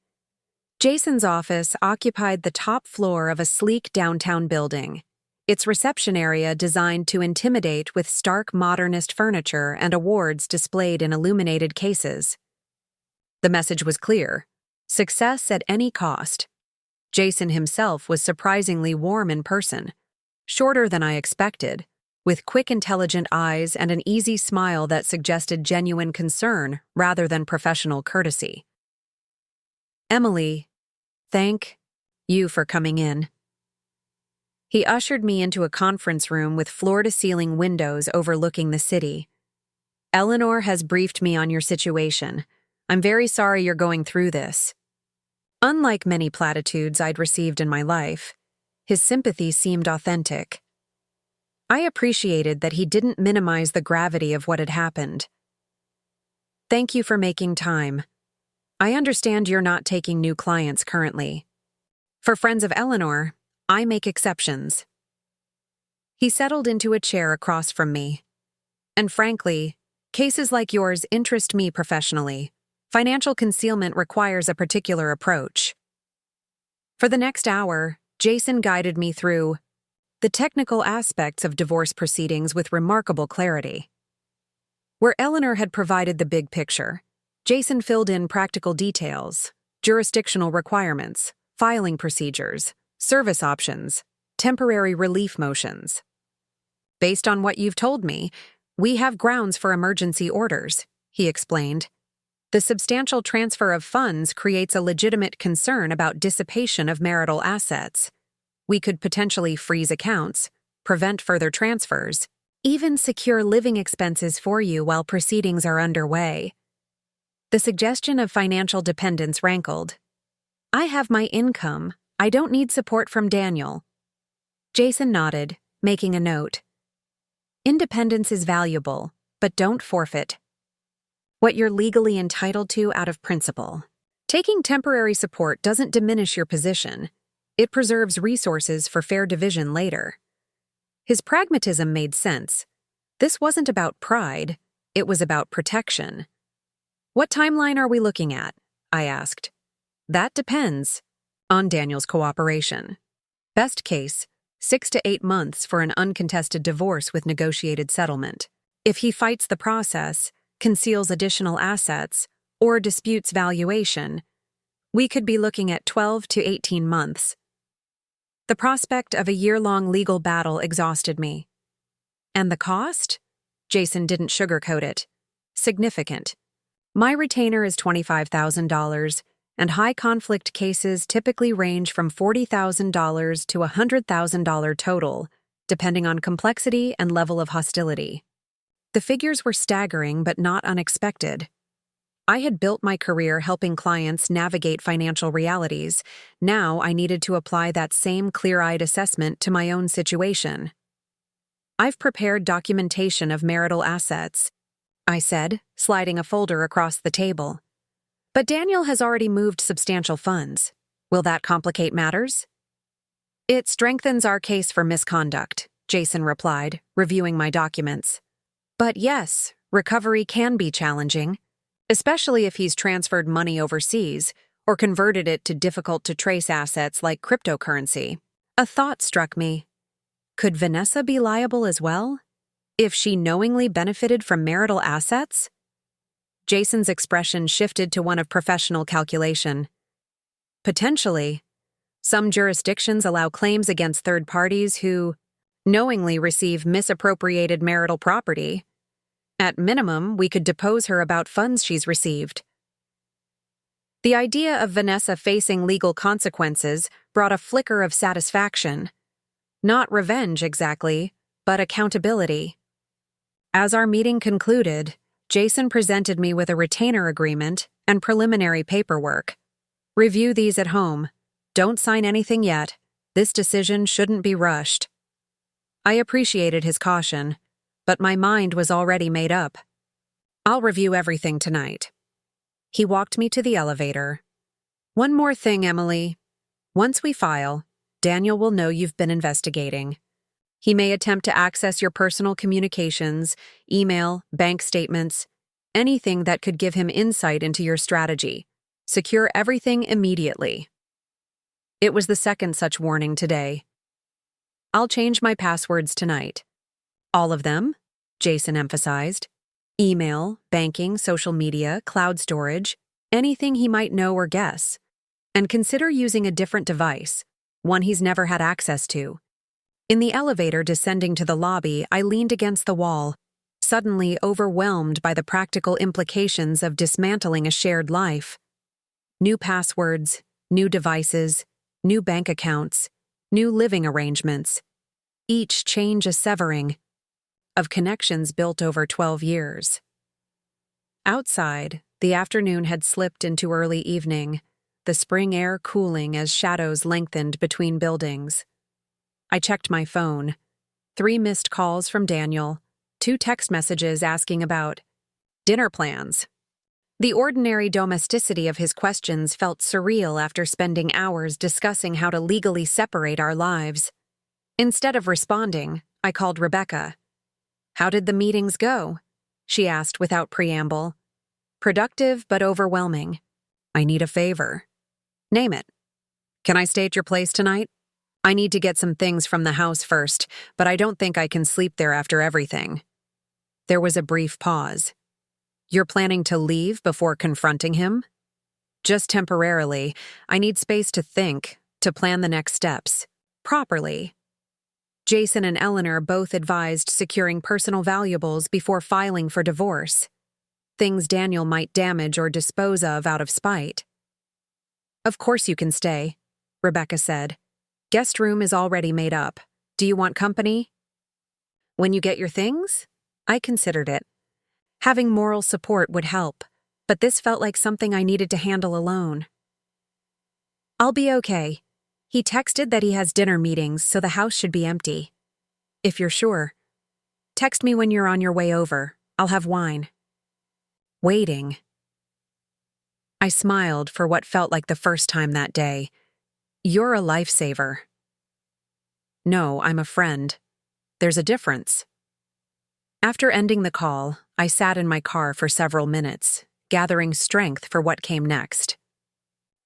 S1: Jason's office occupied the top floor of a sleek downtown building, its reception area designed to intimidate with stark modernist furniture and awards displayed in illuminated cases. The message was clear: success at any cost. Jason himself was surprisingly warm in person, shorter than I expected, with quick, intelligent eyes and an easy smile that suggested genuine concern rather than professional courtesy. Emily, thank you for coming in. He ushered me into a conference room with floor-to-ceiling windows overlooking the city. Eleanor has briefed me on your situation. I'm very sorry you're going through this. Unlike many platitudes I'd received in my life, his sympathy seemed authentic. I appreciated that he didn't minimize the gravity of what had happened. Thank you for making time. I understand you're not taking new clients currently. For friends of Eleanor, I make exceptions. He settled into a chair across from me. And frankly, cases like yours interest me professionally. Financial concealment requires a particular approach. For the next hour, Jason guided me through the technical aspects of divorce proceedings with remarkable clarity. Where Eleanor had provided the big picture, Jason filled in practical details, jurisdictional requirements, filing procedures, service options, temporary relief motions. Based on what you've told me, we have grounds for emergency orders, he explained. The substantial transfer of funds creates a legitimate concern about dissipation of marital assets. We could potentially freeze accounts, prevent further transfers, even secure living expenses for you while proceedings are underway. The suggestion of financial dependence rankled. I have my income. I don't need support from Daniel. Jason nodded, making a note. Independence is valuable, but don't forfeit what you're legally entitled to out of principle. Taking temporary support doesn't diminish your position. It preserves resources for fair division later. His pragmatism made sense. This wasn't about pride, it was about protection. What timeline are we looking at? I asked. That depends on Daniel's cooperation. Best case, 6 to 8 months for an uncontested divorce with negotiated settlement. If he fights the process, conceals additional assets, or disputes valuation, we could be looking at 12 to 18 months. The prospect of a year-long legal battle exhausted me. And the cost? Jason didn't sugarcoat it. Significant. My retainer is $25,000, and high-conflict cases typically range from $40,000 to $100,000 total, depending on complexity and level of hostility. The figures were staggering but not unexpected. I had built my career helping clients navigate financial realities. Now I needed to apply that same clear-eyed assessment to my own situation. "I've prepared documentation of marital assets," I said, sliding a folder across the table. "But Daniel has already moved substantial funds. Will that complicate matters?" "It strengthens our case for misconduct," Jason replied, reviewing my documents. "But yes, recovery can be challenging, especially if he's transferred money overseas or converted it to difficult-to-trace assets like cryptocurrency." A thought struck me. Could Vanessa be liable as well? If she knowingly benefited from marital assets? Jason's expression shifted to one of professional calculation. "Potentially. Some jurisdictions allow claims against third parties who knowingly receive misappropriated marital property. At minimum, we could depose her about funds she's received." The idea of Vanessa facing legal consequences brought a flicker of satisfaction. Not revenge exactly, but accountability. As our meeting concluded, Jason presented me with a retainer agreement and preliminary paperwork. "Review these at home. Don't sign anything yet. This decision shouldn't be rushed." I appreciated his caution, but my mind was already made up. "I'll review everything tonight." He walked me to the elevator. "One more thing, Emily. Once we file, Daniel will know you've been investigating. He may attempt to access your personal communications, email, bank statements, anything that could give him insight into your strategy. Secure everything immediately." It was the second such warning today. "I'll change my passwords tonight." "All of them?" Jason emphasized. "Email, banking, social media, cloud storage, anything he might know or guess. And consider using a different device, one he's never had access to." In the elevator descending to the lobby, I leaned against the wall, suddenly overwhelmed by the practical implications of dismantling a shared life. New passwords, new devices, new bank accounts, new living arrangements. Each change a severing of connections built over 12 years. Outside, the afternoon had slipped into early evening, the spring air cooling as shadows lengthened between buildings. I checked my phone. 3 missed calls from Daniel, 2 text messages asking about dinner plans. The ordinary domesticity of his questions felt surreal after spending hours discussing how to legally separate our lives. Instead of responding, I called Rebecca. "How did the meetings go?" she asked without preamble. "Productive but overwhelming." "I need a favor." "Name it." "Can I stay at your place tonight? I need to get some things from the house first, but I don't think I can sleep there after everything." There was a brief pause. "You're planning to leave before confronting him?" "Just temporarily. I need space to think, to plan the next steps. Properly." Jason and Eleanor both advised securing personal valuables before filing for divorce. Things Daniel might damage or dispose of out of spite. "Of course you can stay," Rebecca said. "Guest room is already made up. Do you want company?" "When you get your things?" I considered it. Having moral support would help, but this felt like something I needed to handle alone. "I'll be okay. He texted that he has dinner meetings, so the house should be empty." "If you're sure. Text me when you're on your way over. I'll have wine." Waiting. I smiled for what felt like the first time that day. "You're a lifesaver." "No, I'm a friend. There's a difference." After ending the call, I sat in my car for several minutes, gathering strength for what came next.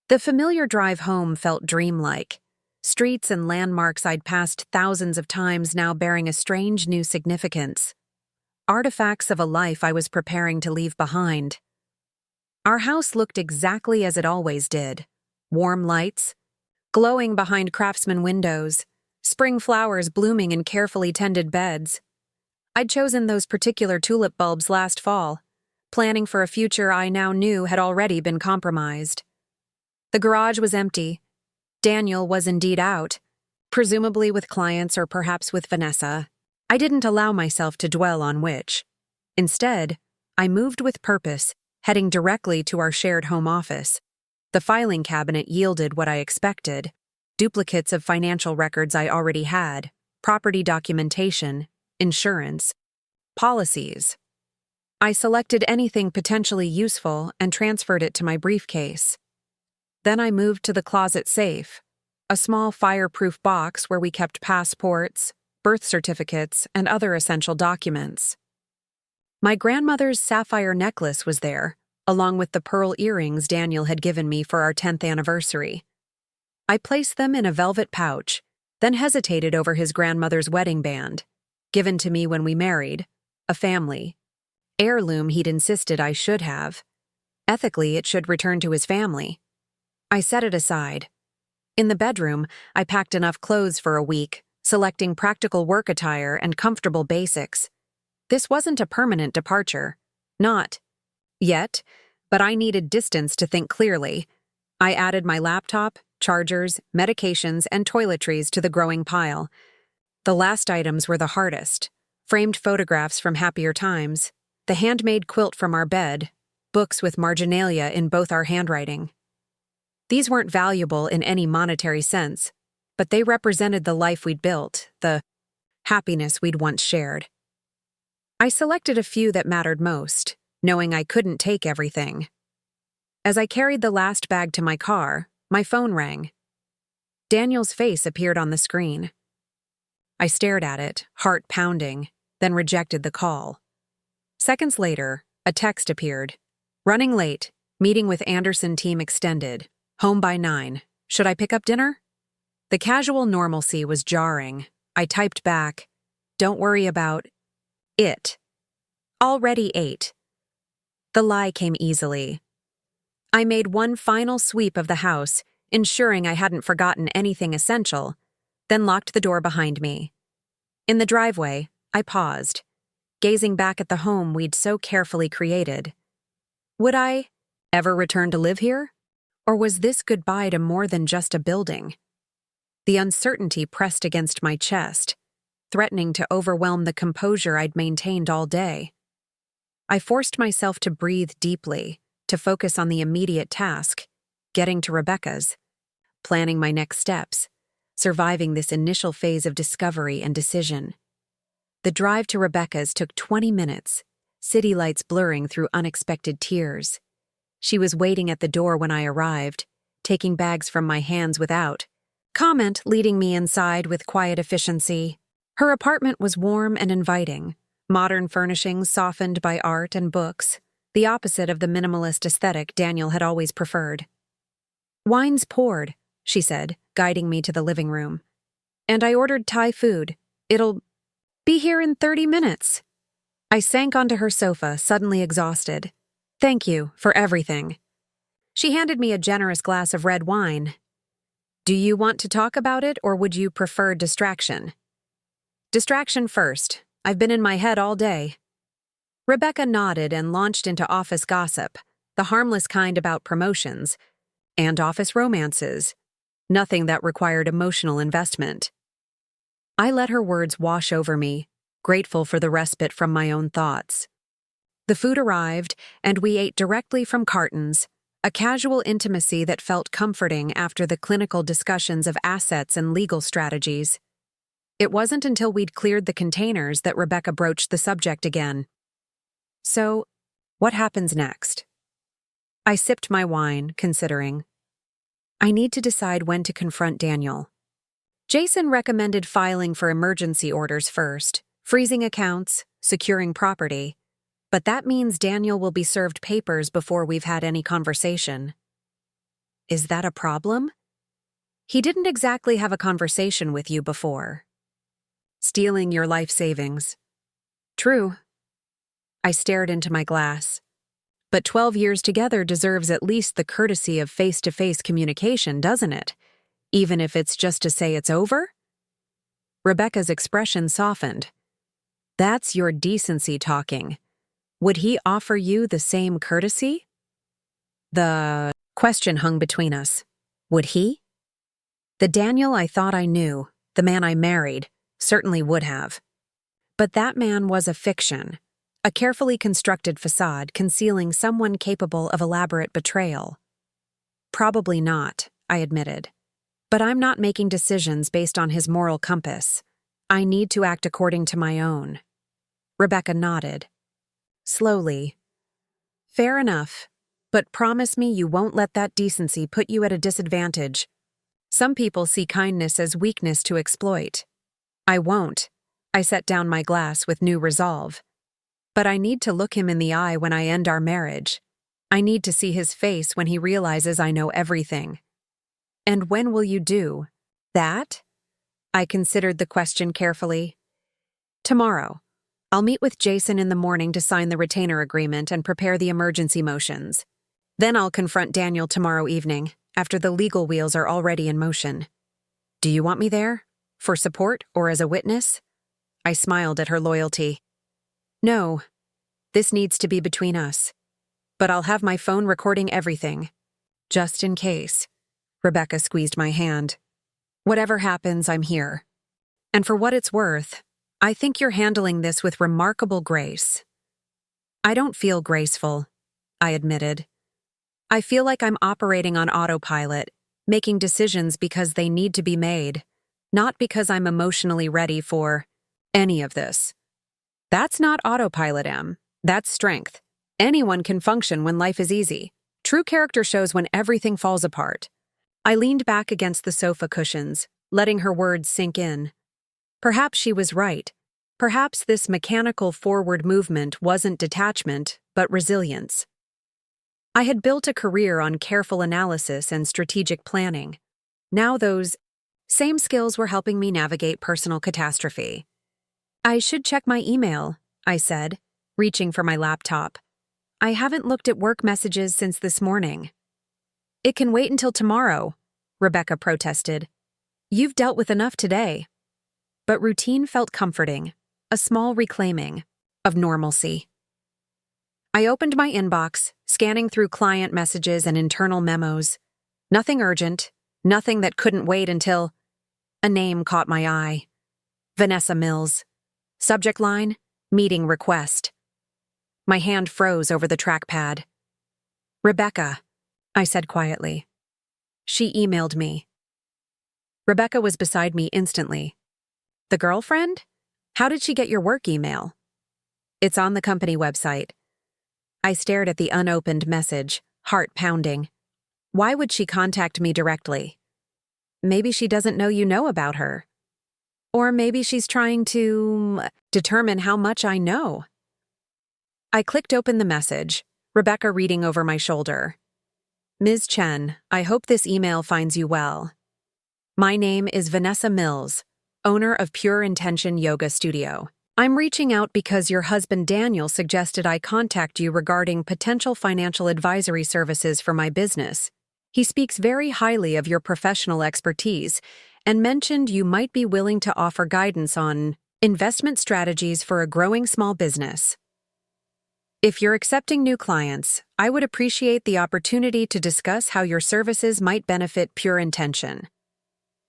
S1: The familiar drive home felt dreamlike. Streets and landmarks I'd passed thousands of times now bearing a strange new significance. Artifacts of a life I was preparing to leave behind. Our house looked exactly as it always did. Warm lights, glowing behind Craftsman windows, spring flowers blooming in carefully tended beds. I'd chosen those particular tulip bulbs last fall, planning for a future I now knew had already been compromised. The garage was empty. Daniel was indeed out, presumably with clients or perhaps with Vanessa. I didn't allow myself to dwell on which. Instead, I moved with purpose, heading directly to our shared home office. The filing cabinet yielded what I expected: duplicates of financial records I already had, property documentation, insurance, policies. I selected anything potentially useful and transferred it to my briefcase. Then I moved to the closet safe, a small fireproof box where we kept passports, birth certificates, and other essential documents. My grandmother's sapphire necklace was there, along with the pearl earrings Daniel had given me for our 10th anniversary. I placed them in a velvet pouch, then hesitated over his grandmother's wedding band, given to me when we married, a family heirloom he'd insisted I should have. Ethically, it should return to his family. I set it aside. In the bedroom, I packed enough clothes for a week, selecting practical work attire and comfortable basics. This wasn't a permanent departure. Not yet, but I needed distance to think clearly. I added my laptop, chargers, medications, and toiletries to the growing pile. The last items were the hardest: framed photographs from happier times, the handmade quilt from our bed, books with marginalia in both our handwriting. These weren't valuable in any monetary sense, but they represented the life we'd built, the happiness we'd once shared. I selected a few that mattered most, knowing I couldn't take everything. As I carried the last bag to my car, my phone rang. Daniel's face appeared on the screen. I stared at it, heart pounding, then rejected the call. Seconds later, a text appeared. Running late, meeting with Anderson team extended. Home by 9. Should I pick up dinner? The casual normalcy was jarring. I typed back, "Don't worry about it. Already ate." The lie came easily. I made one final sweep of the house, ensuring I hadn't forgotten anything essential, then locked the door behind me. In the driveway, I paused, gazing back at the home we'd so carefully created. Would I ever return to live here? Or was this goodbye to more than just a building? The uncertainty pressed against my chest, threatening to overwhelm the composure I'd maintained all day. I forced myself to breathe deeply, to focus on the immediate task, getting to Rebecca's, planning my next steps, surviving this initial phase of discovery and decision. The drive to Rebecca's took 20 minutes, city lights blurring through unexpected tears. She was waiting at the door when I arrived, taking bags from my hands without comment, leading me inside with quiet efficiency. Her apartment was warm and inviting, modern furnishings softened by art and books, the opposite of the minimalist aesthetic Daniel had always preferred. "Wine's poured," she said, guiding me to the living room. "And I ordered Thai food. It'll be here in 30 minutes. I sank onto her sofa, suddenly exhausted. "Thank you for everything." She handed me a generous glass of red wine. "Do you want to talk about it, or would you prefer distraction?" "Distraction first. I've been in my head all day." Rebecca nodded and launched into office gossip, the harmless kind about promotions, and office romances. Nothing that required emotional investment. I let her words wash over me, grateful for the respite from my own thoughts. The food arrived, and we ate directly from cartons, a casual intimacy that felt comforting after the clinical discussions of assets and legal strategies. It wasn't until we'd cleared the containers that Rebecca broached the subject again. "So, what happens next?" I sipped my wine, considering. I need to decide when to confront Daniel. Jason recommended filing for emergency orders first, freezing accounts, securing property. But that means Daniel will be served papers before we've had any conversation. Is that a problem? He didn't exactly have a conversation with you before. Stealing your life savings. True. I stared into my glass. But 12 years together deserves at least the courtesy of face-to-face communication, doesn't it? Even if it's just to say it's over? Rebecca's expression softened. That's your decency talking. Would he offer you the same courtesy? The question hung between us. Would he? The Daniel I thought I knew, the man I married, certainly would have. But that man was a fiction, a carefully constructed façade concealing someone capable of elaborate betrayal. Probably not, I admitted. But I'm not making decisions based on his moral compass. I need to act according to my own. Rebecca nodded. Slowly. Fair enough, but promise me you won't let that decency put you at a disadvantage. Some people see kindness as weakness to exploit. I won't. I set down my glass with new resolve. But I need to look him in the eye when I end our marriage. I need to see his face when he realizes I know everything. And when will you do that? I considered the question carefully. Tomorrow. I'll meet with Jason in the morning to sign the retainer agreement and prepare the emergency motions. Then I'll confront Daniel tomorrow evening, after the legal wheels are already in motion. Do you want me there? For support or as a witness? I smiled at her loyalty. No. This needs to be between us. But I'll have my phone recording everything. Just in case. Rebecca squeezed my hand. Whatever happens, I'm here. And for what it's worth, I think you're handling this with remarkable grace. I don't feel graceful, I admitted. I feel like I'm operating on autopilot, making decisions because they need to be made, not because I'm emotionally ready for any of this. That's not autopilot, Em. That's strength. Anyone can function when life is easy. True character shows when everything falls apart. I leaned back against the sofa cushions, letting her words sink in. Perhaps she was right. Perhaps this mechanical forward movement wasn't detachment, but resilience. I had built a career on careful analysis and strategic planning. Now those same skills were helping me navigate personal catastrophe. I should check my email, I said, reaching for my laptop. I haven't looked at work messages since this morning. It can wait until tomorrow, Rebecca protested. You've dealt with enough today. But routine felt comforting, a small reclaiming of normalcy. I opened my inbox, scanning through client messages and internal memos. Nothing urgent, nothing that couldn't wait until a name caught my eye. Vanessa Mills. Subject line, meeting request. My hand froze over the trackpad. Rebecca, I said quietly. She emailed me. Rebecca was beside me instantly. The girlfriend? How did she get your work email? It's on the company website. I stared at the unopened message, heart pounding. Why would she contact me directly? Maybe she doesn't know you know about her. Or maybe she's trying to determine how much I know. I clicked open the message, Rebecca reading over my shoulder. Ms. Chen, I hope this email finds you well. My name is Vanessa Mills, owner of Pure Intention Yoga Studio. I'm reaching out because your husband Daniel suggested I contact you regarding potential financial advisory services for my business. He speaks very highly of your professional expertise and mentioned you might be willing to offer guidance on investment strategies for a growing small business. If you're accepting new clients, I would appreciate the opportunity to discuss how your services might benefit Pure Intention.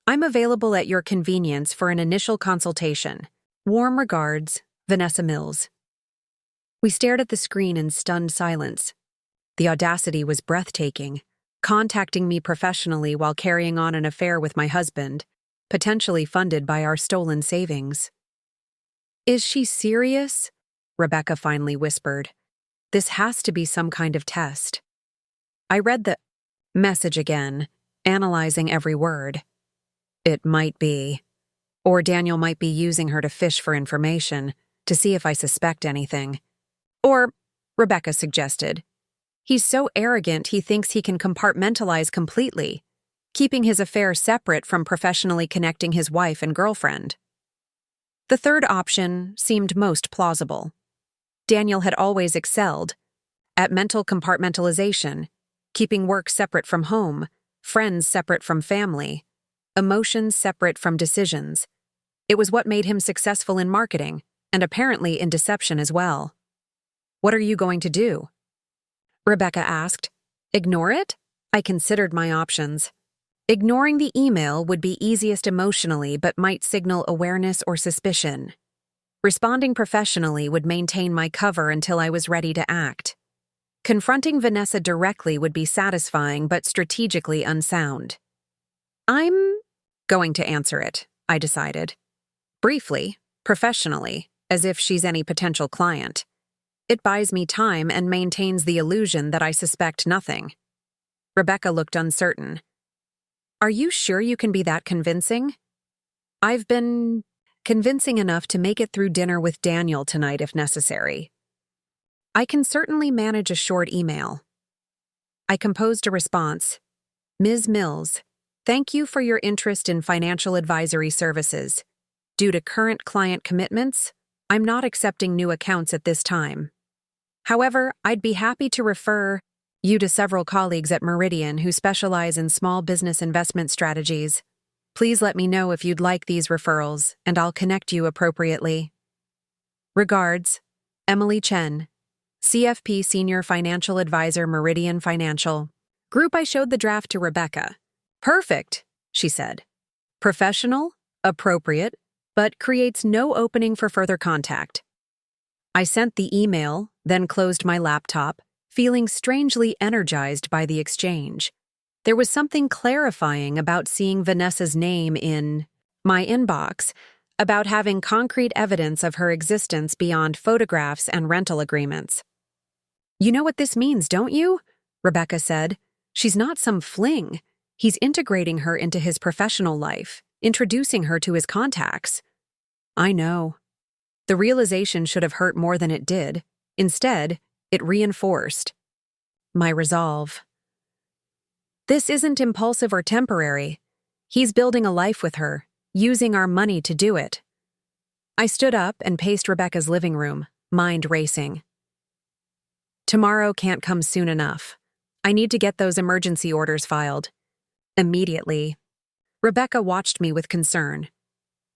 S1: I'm available at your convenience for an initial consultation. Warm regards, Vanessa Mills. We stared at the screen in stunned silence. The audacity was breathtaking, contacting me professionally while carrying on an affair with my husband, potentially funded by our stolen savings. Is she serious? Rebecca finally whispered. This has to be some kind of test. I read the message again, analyzing every word. It might be. Or Daniel might be using her to fish for information, to see if I suspect anything. Or, Rebecca suggested, he's so arrogant he thinks he can compartmentalize completely, keeping his affair separate from professionally connecting his wife and girlfriend. The third option seemed most plausible. Daniel had always excelled at mental compartmentalization, keeping work separate from home, friends separate from family, emotions separate from decisions. It was what made him successful in marketing, and apparently in deception as well. What are you going to do? Rebecca asked. Ignore it? I considered my options. Ignoring the email would be easiest emotionally but might signal awareness or suspicion. Responding professionally would maintain my cover until I was ready to act. Confronting Vanessa directly would be satisfying but strategically unsound. I'm going to answer it, I decided. Briefly, professionally, as if she's any potential client. It buys me time and maintains the illusion that I suspect nothing. Rebecca looked uncertain. Are you sure you can be that convincing? I've been convincing enough to make it through dinner with Daniel tonight if necessary. I can certainly manage a short email. I composed a response. Ms. Mills, thank you for your interest in financial advisory services. Due to current client commitments, I'm not accepting new accounts at this time. However, I'd be happy to refer you to several colleagues at Meridian who specialize in small business investment strategies. Please let me know if you'd like these referrals, and I'll connect you appropriately. Regards, Emily Chen, CFP Senior Financial Advisor, Meridian Financial Group. I showed the draft to Rebecca. Perfect, she said. Professional, appropriate, but creates no opening for further contact. I sent the email, then closed my laptop, feeling strangely energized by the exchange. There was something clarifying about seeing Vanessa's name in my inbox, about having concrete evidence of her existence beyond photographs and rental agreements. You know what this means, don't you? Rebecca said. She's not some fling. He's integrating her into his professional life, introducing her to his contacts. I know. The realization should have hurt more than it did. Instead, it reinforced my resolve. This isn't impulsive or temporary. He's building a life with her, using our money to do it. I stood up and paced Rebecca's living room, mind racing. Tomorrow can't come soon enough. I need to get those emergency orders filed. Immediately. Rebecca watched me with concern.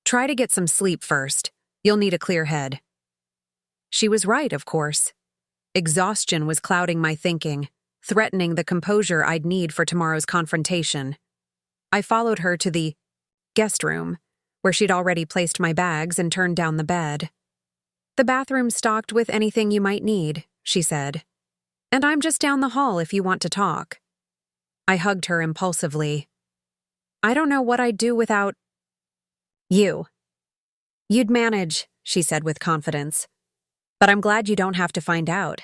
S1: Try to get some sleep first. You'll need a clear head. She was right, of course. Exhaustion was clouding my thinking, threatening the composure I'd need for tomorrow's confrontation. I followed her to the guest room, where she'd already placed my bags, and turned down the bed. The bathroom's stocked with anything you might need, she said. And I'm just down the hall if you want to talk. I hugged her impulsively. I don't know what I'd do without you. You'd manage, she said with confidence. But I'm glad you don't have to find out.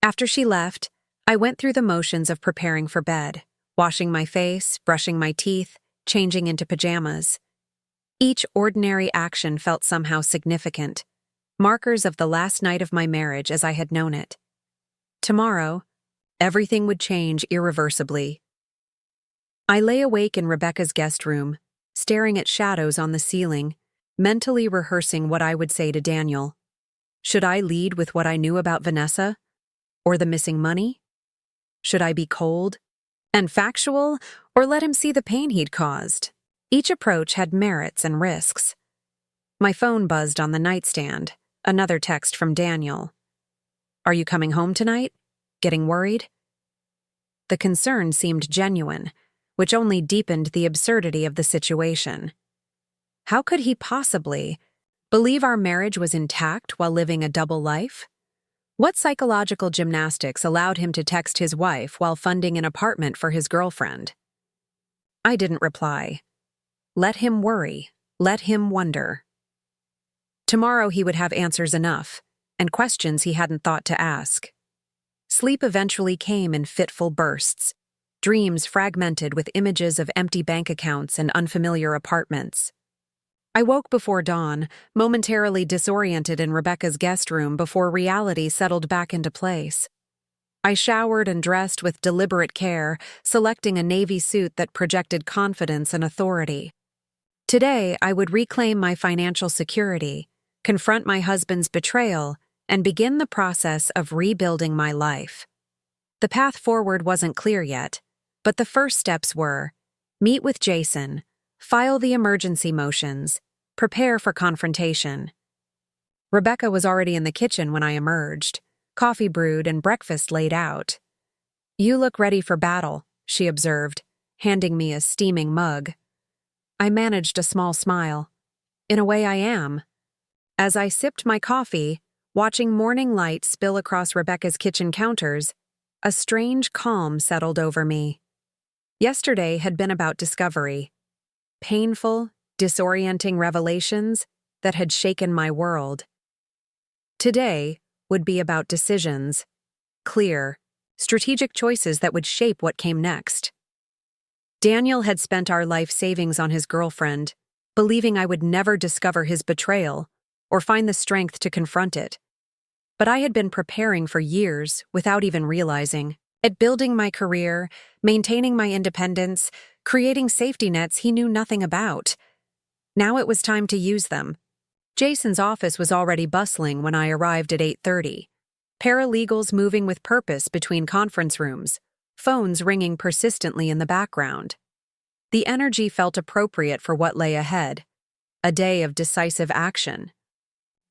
S1: After she left, I went through the motions of preparing for bed, washing my face, brushing my teeth, changing into pajamas. Each ordinary action felt somehow significant, markers of the last night of my marriage as I had known it. Tomorrow, everything would change irreversibly. I lay awake in Rebecca's guest room, staring at shadows on the ceiling, mentally rehearsing what I would say to Daniel. Should I lead with what I knew about Vanessa? Or the missing money? Should I be cold and factual, or let him see the pain he'd caused? Each approach had merits and risks. My phone buzzed on the nightstand, another text from Daniel. Are you coming home tonight? Getting worried? The concern seemed genuine, which only deepened the absurdity of the situation. How could he possibly believe our marriage was intact while living a double life? What psychological gymnastics allowed him to text his wife while funding an apartment for his girlfriend? I didn't reply. Let him worry. Let him wonder. Tomorrow he would have answers enough, and questions he hadn't thought to ask. Sleep eventually came in fitful bursts, dreams fragmented with images of empty bank accounts and unfamiliar apartments. I woke before dawn, momentarily disoriented in Rebecca's guest room before reality settled back into place. I showered and dressed with deliberate care, selecting a navy suit that projected confidence and authority. Today, I would reclaim my financial security, confront my husband's betrayal, and begin the process of rebuilding my life. The path forward wasn't clear yet, but the first steps were: meet with Jason, file the emergency motions, prepare for confrontation. Rebecca was already in the kitchen when I emerged, coffee brewed and breakfast laid out. You look ready for battle, she observed, handing me a steaming mug. I managed a small smile. In a way, I am. As I sipped my coffee, watching morning light spill across Rebecca's kitchen counters, a strange calm settled over me. Yesterday had been about discovery, painful, disorienting revelations that had shaken my world. Today would be about decisions, clear, strategic choices that would shape what came next. Daniel had spent our life savings on his girlfriend, believing I would never discover his betrayal or find the strength to confront it. But I had been preparing for years without even realizing, at building my career, maintaining my independence, creating safety nets he knew nothing about. Now it was time to use them. Jason's office was already bustling when I arrived at 8:30. Paralegals moving with purpose between conference rooms, phones ringing persistently in the background. The energy felt appropriate for what lay ahead, a day of decisive action.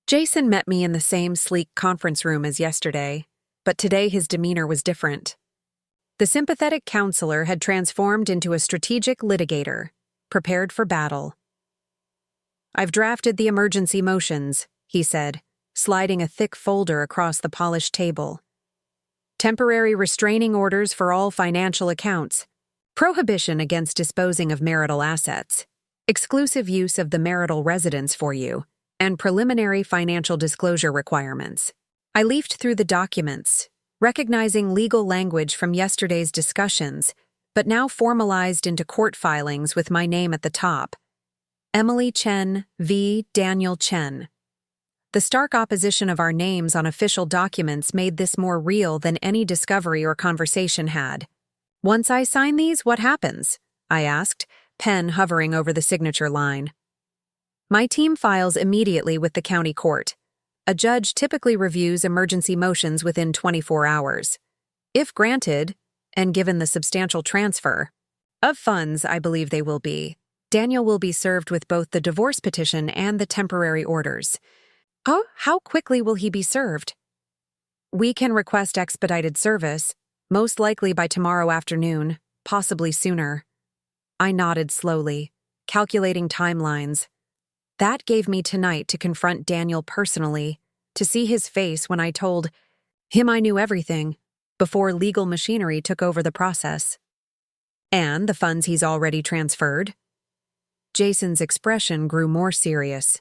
S1: Jason met me in the same sleek conference room as yesterday, but today his demeanor was different. The sympathetic counselor had transformed into a strategic litigator, prepared for battle. "I've drafted the emergency motions," he said, sliding a thick folder across the polished table. "Temporary restraining orders for all financial accounts, prohibition against disposing of marital assets, exclusive use of the marital residence for you, and preliminary financial disclosure requirements." I leafed through the documents, recognizing legal language from yesterday's discussions, but now formalized into court filings with my name at the top. Emily Chen v. Daniel Chen. The stark opposition of our names on official documents made this more real than any discovery or conversation had. "Once I sign these, what happens?" I asked, pen hovering over the signature line. "My team files immediately with the county court. A judge typically reviews emergency motions within 24 hours. If granted, and given the substantial transfer of funds I believe they will be, Daniel will be served with both the divorce petition and the temporary orders." "Oh, how quickly will he be served?" "We can request expedited service, most likely by tomorrow afternoon, possibly sooner." I nodded slowly, calculating timelines. That gave me tonight to confront Daniel personally, to see his face when I told him I knew everything, before legal machinery took over the process. "And the funds he's already transferred?" Jason's expression grew more serious.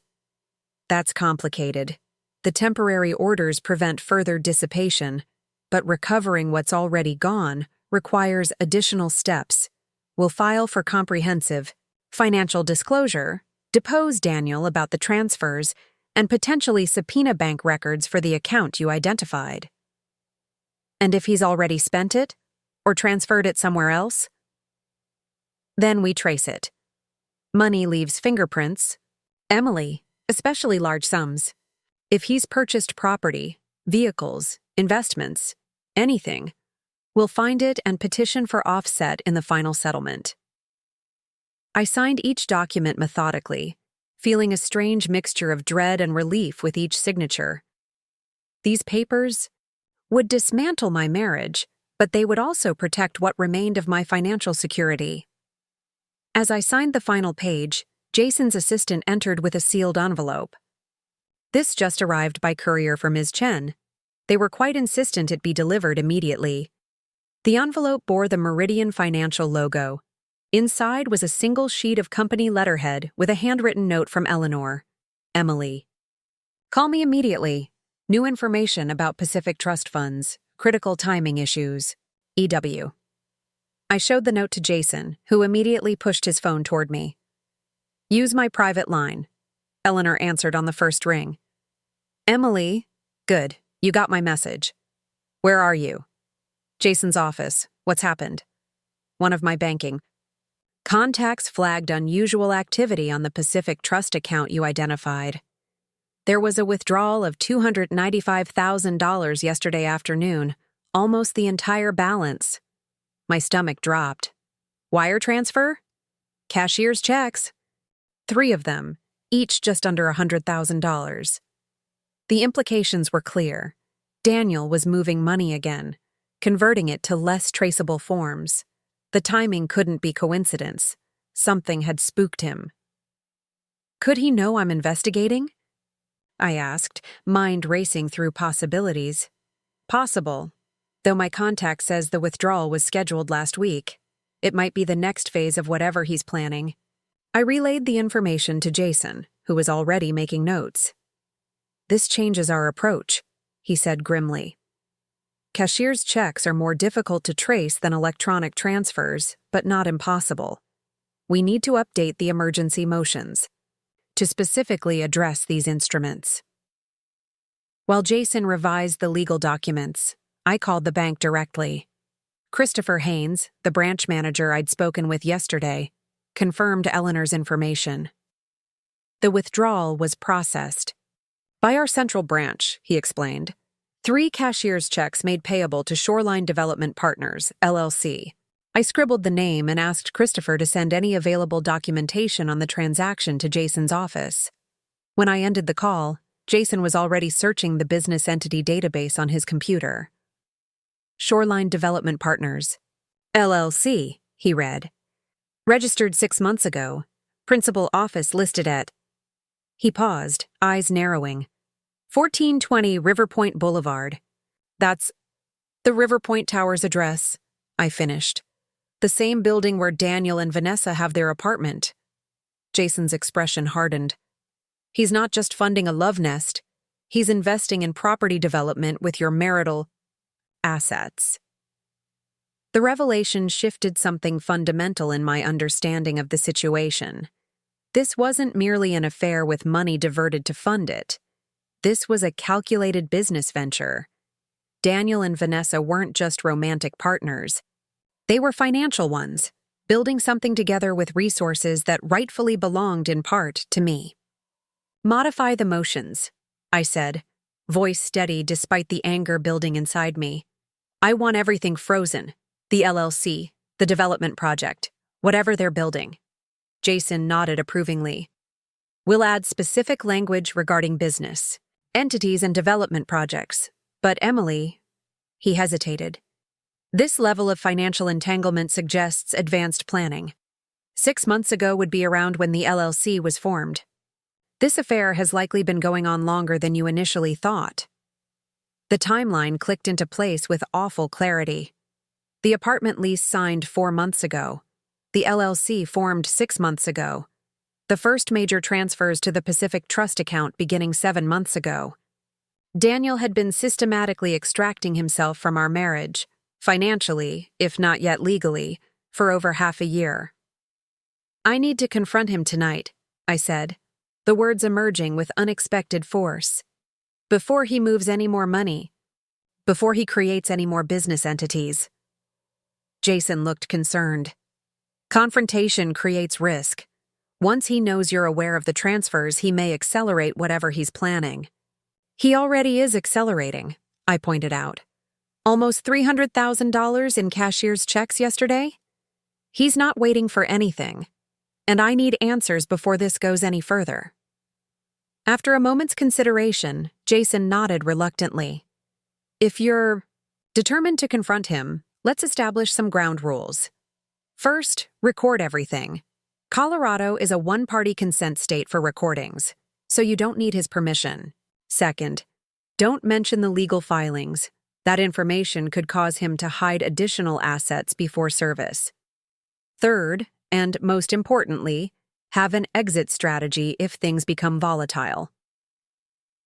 S1: "That's complicated. The temporary orders prevent further dissipation, but recovering what's already gone requires additional steps. We'll file for comprehensive financial disclosure, depose Daniel about the transfers, and potentially subpoena bank records for the account you identified." "And if he's already spent it, or transferred it somewhere else?" "Then we trace it. Money leaves fingerprints. Emily, especially large sums. If he's purchased property, vehicles, investments, anything, we'll find it and petition for offset in the final settlement." I signed each document methodically, feeling a strange mixture of dread and relief with each signature. These papers would dismantle my marriage, but they would also protect what remained of my financial security. As I signed the final page, Jason's assistant entered with a sealed envelope. "This just arrived by courier for Ms. Chen. They were quite insistent it be delivered immediately." The envelope bore the Meridian Financial logo. Inside was a single sheet of company letterhead with a handwritten note from Eleanor. "Emily. Call me immediately. New information about Pacific Trust funds. Critical timing issues. EW." I showed the note to Jason, who immediately pushed his phone toward me. "Use my private line." Eleanor answered on the first ring. "Emily. Good. You got my message. Where are you?" "Jason's office. What's happened?" "One of my banking contacts flagged unusual activity on the Pacific Trust account you identified. There was a withdrawal of $295,000 yesterday afternoon, almost the entire balance." My stomach dropped. "Wire transfer?" "Cashier's checks. 3 of them, each just under $100,000. The implications were clear. Daniel was moving money again, converting it to less traceable forms. The timing couldn't be coincidence. Something had spooked him. "Could he know I'm investigating?" I asked, mind racing through possibilities. Possible, though my contact says the withdrawal was scheduled last week. It might be the next phase of whatever he's planning. I relayed the information to Jason, who was already making notes. This changes our approach, he said grimly. Cashier's checks are more difficult to trace than electronic transfers, but not impossible. We need to update the emergency motions to specifically address these instruments. While Jason revised the legal documents, I called the bank directly. Christopher Haynes, the branch manager I'd spoken with yesterday, confirmed Eleanor's information. The withdrawal was processed by our central branch, he explained. 3 cashier's checks made payable to Shoreline Development Partners, LLC. I scribbled the name and asked Christopher to send any available documentation on the transaction to Jason's office. When I ended the call, Jason was already searching the business entity database on his computer. Shoreline Development Partners, LLC, he read. Registered 6 months ago. Principal office listed at... He paused, eyes narrowing. 1420 River Point Boulevard. That's the River Point Towers address, I finished. The same building where Daniel and Vanessa have their apartment. Jason's expression hardened. He's not just funding a love nest. He's investing in property development with your marital assets. The revelation shifted something fundamental in my understanding of the situation. This wasn't merely an affair with money diverted to fund it. This was a calculated business venture. Daniel and Vanessa weren't just romantic partners. They were financial ones, building something together with resources that rightfully belonged in part to me. Modify the motions, I said, voice steady despite the anger building inside me. I want everything frozen. The LLC, the development project, whatever they're building. Jason nodded approvingly. We'll add specific language regarding business, entities and development projects. But Emily, he hesitated. This level of financial entanglement suggests advanced planning. 6 months ago would be around when the LLC was formed. This affair has likely been going on longer than you initially thought. The timeline clicked into place with awful clarity. The apartment lease signed 4 months ago. The LLC formed 6 months ago. The first major transfers to the Pacific Trust account beginning 7 months ago. Daniel had been systematically extracting himself from our marriage, financially, if not yet legally, for over half a year. I need to confront him tonight, I said, the words emerging with unexpected force. Before he moves any more money. Before he creates any more business entities. Jason looked concerned. Confrontation creates risk. Once he knows you're aware of the transfers, he may accelerate whatever he's planning. He already is accelerating, I pointed out. Almost $300,000 in cashier's checks yesterday? He's not waiting for anything, and I need answers before this goes any further. After a moment's consideration, Jason nodded reluctantly. If you're determined to confront him, let's establish some ground rules. First, record everything. Colorado is a one-party consent state for recordings, so you don't need his permission. Second, don't mention the legal filings. That information could cause him to hide additional assets before service. Third, and most importantly, have an exit strategy if things become volatile.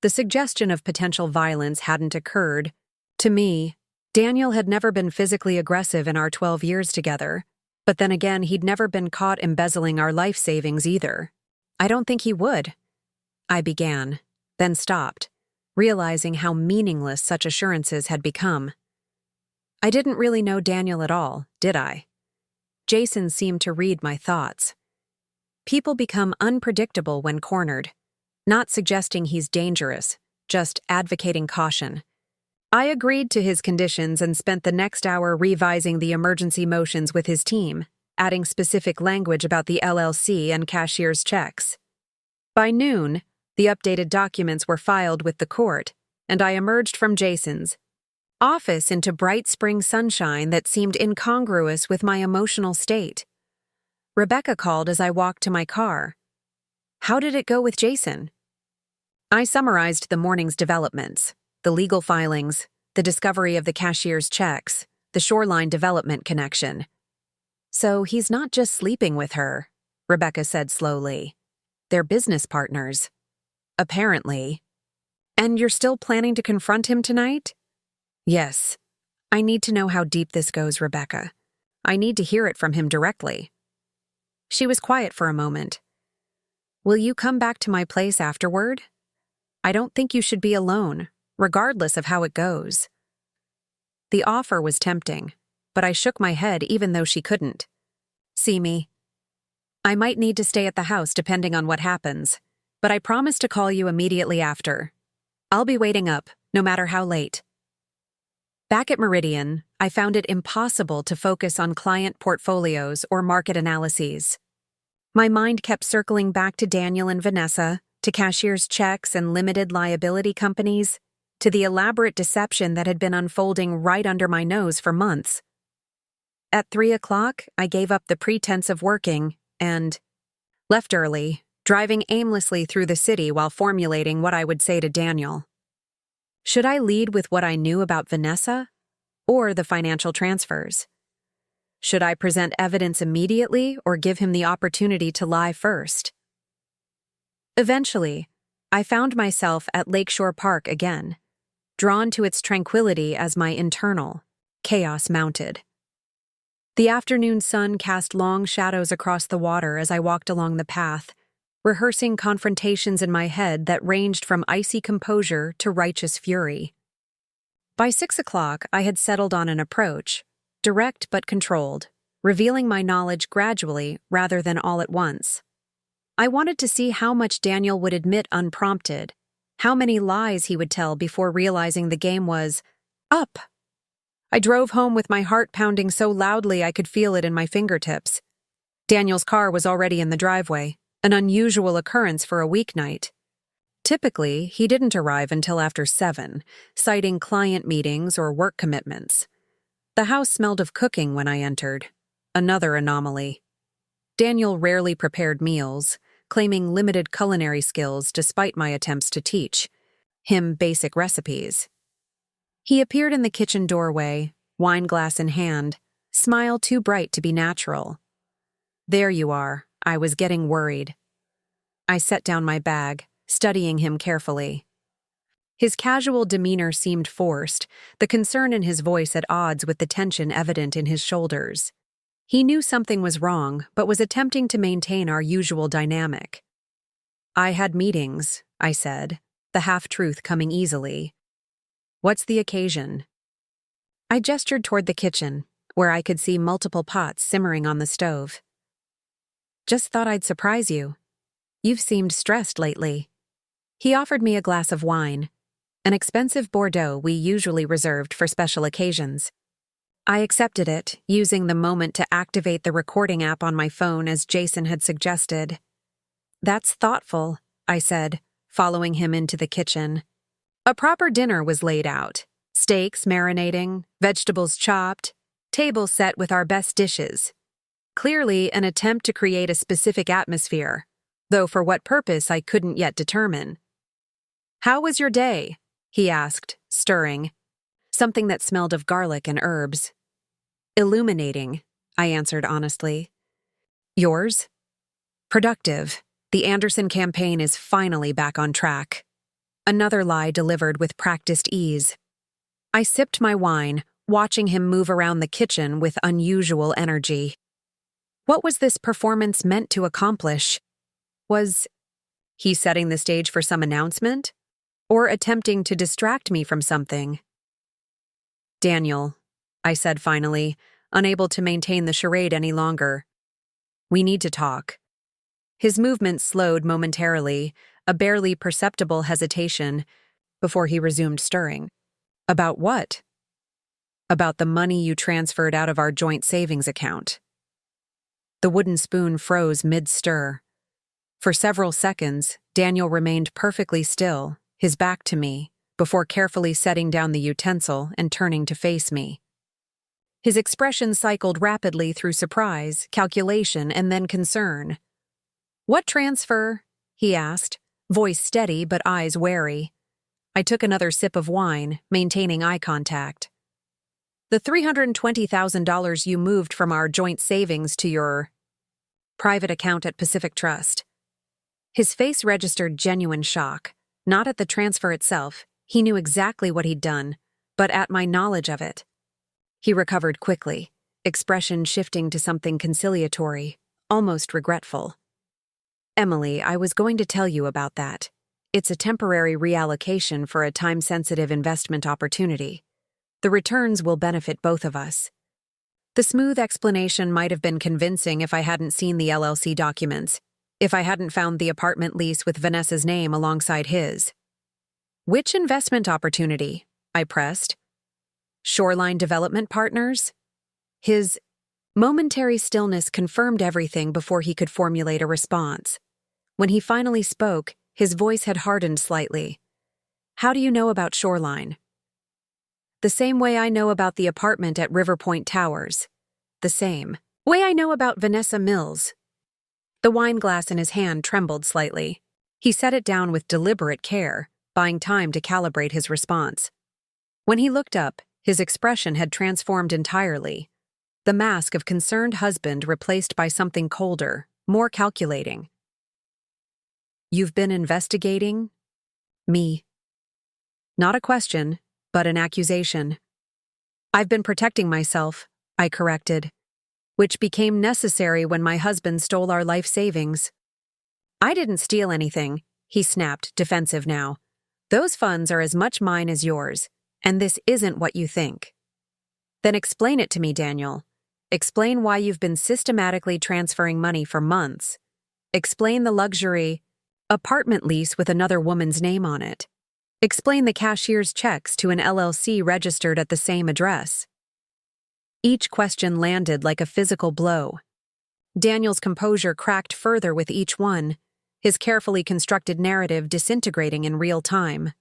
S1: The suggestion of potential violence hadn't occurred. To me, Daniel had never been physically aggressive in our 12 years together, but then again, he'd never been caught embezzling our life savings either. I don't think he would. I began, then stopped, realizing how meaningless such assurances had become. I didn't really know Daniel at all, did I? Jason seemed to read my thoughts. People become unpredictable when cornered, not suggesting he's dangerous, just advocating caution. I agreed to his conditions and spent the next hour revising the emergency motions with his team, adding specific language about the LLC and cashier's checks. By noon, the updated documents were filed with the court, and I emerged from Jason's office into bright spring sunshine that seemed incongruous with my emotional state. Rebecca called as I walked to my car. How did it go with Jason? I summarized the morning's developments, the legal filings, the discovery of the cashier's checks, the shoreline development connection. So he's not just sleeping with her, Rebecca said slowly. They're business partners. Apparently. And you're still planning to confront him tonight? Yes. I need to know how deep this goes, Rebecca. I need to hear it from him directly. She was quiet for a moment. Will you come back to my place afterward? I don't think you should be alone, regardless of how it goes. The offer was tempting, but I shook my head even though she couldn't. See me. I might need to stay at the house depending on what happens, but I promise to call you immediately after. I'll be waiting up, no matter how late. Back at Meridian, I found it impossible to focus on client portfolios or market analyses. My mind kept circling back to Daniel and Vanessa, to cashier's checks and limited liability companies, to the elaborate deception that had been unfolding right under my nose for months. At 3 o'clock, I gave up the pretense of working and left early, driving aimlessly through the city while formulating what I would say to Daniel. Should I lead with what I knew about Vanessa or the financial transfers? Should I present evidence immediately or give him the opportunity to lie first? Eventually, I found myself at Lakeshore Park again, drawn to its tranquility as my internal chaos mounted. The afternoon sun cast long shadows across the water as I walked along the path, rehearsing confrontations in my head that ranged from icy composure to righteous fury. By 6 o'clock, I had settled on an approach, direct but controlled, revealing my knowledge gradually rather than all at once. I wanted to see how much Daniel would admit unprompted, how many lies he would tell before realizing the game was up. I drove home with my heart pounding so loudly I could feel it in my fingertips. Daniel's car was already in the driveway, an unusual occurrence for a weeknight. Typically, he didn't arrive until after 7, citing client meetings or work commitments. The house smelled of cooking when I entered, another anomaly. Daniel rarely prepared meals, claiming limited culinary skills despite my attempts to teach him basic recipes. He appeared in the kitchen doorway, wine glass in hand, smile too bright to be natural. There you are, I was getting worried. I set down my bag, studying him carefully. His casual demeanor seemed forced, the concern in his voice at odds with the tension evident in his shoulders. He knew something was wrong, but was attempting to maintain our usual dynamic. I had meetings, I said, the half-truth coming easily. What's the occasion? I gestured toward the kitchen, where I could see multiple pots simmering on the stove. Just thought I'd surprise you. You've seemed stressed lately. He offered me a glass of wine, an expensive Bordeaux we usually reserved for special occasions. I accepted it, using the moment to activate the recording app on my phone as Jason had suggested. That's thoughtful, I said, following him into the kitchen. A proper dinner was laid out. Steaks marinating, vegetables chopped, table set with our best dishes. Clearly an attempt to create a specific atmosphere, though for what purpose I couldn't yet determine. How was your day? He asked, stirring. Something that smelled of garlic and herbs. Illuminating, I answered honestly. Yours? Productive. The Anderson campaign is finally back on track. Another lie delivered with practiced ease. I sipped my wine, watching him move around the kitchen with unusual energy. What was this performance meant to accomplish? Was he setting the stage for some announcement? Or attempting to distract me from something? Daniel, I said finally, unable to maintain the charade any longer. We need to talk. His movement slowed momentarily, a barely perceptible hesitation, before he resumed stirring. About what? About the money you transferred out of our joint savings account. The wooden spoon froze mid-stir. For several seconds, Daniel remained perfectly still, his back to me, before carefully setting down the utensil and turning to face me. His expression cycled rapidly through surprise, calculation, and then concern. What transfer? He asked, voice steady but eyes wary. I took another sip of wine, maintaining eye contact. The $320,000 you moved from our joint savings to your private account at Pacific Trust. His face registered genuine shock, not at the transfer itself. He knew exactly what he'd done, but at my knowledge of it. He recovered quickly, expression shifting to something conciliatory, almost regretful. Emily, I was going to tell you about that. It's a temporary reallocation for a time-sensitive investment opportunity. The returns will benefit both of us. The smooth explanation might have been convincing if I hadn't seen the LLC documents, if I hadn't found the apartment lease with Vanessa's name alongside his. Which investment opportunity? I pressed. Shoreline Development Partners? His momentary stillness confirmed everything before he could formulate a response. When he finally spoke, his voice had hardened slightly. How do you know about Shoreline? The same way I know about the apartment at Riverpoint Towers. The same way I know about Vanessa Mills. The wine glass in his hand trembled slightly. He set it down with deliberate care, buying time to calibrate his response. When he looked up, his expression had transformed entirely. The mask of concerned husband replaced by something colder, more calculating. You've been investigating? Me. Not a question, but an accusation. I've been protecting myself, I corrected, which became necessary when my husband stole our life savings. I didn't steal anything, he snapped, defensive now. Those funds are as much mine as yours, and this isn't what you think. Then explain it to me, Daniel. Explain why you've been systematically transferring money for months. Explain the luxury apartment lease with another woman's name on it. Explain the cashier's checks to an LLC registered at the same address. Each question landed like a physical blow. Daniel's composure cracked further with each one, his carefully constructed narrative disintegrating in real time.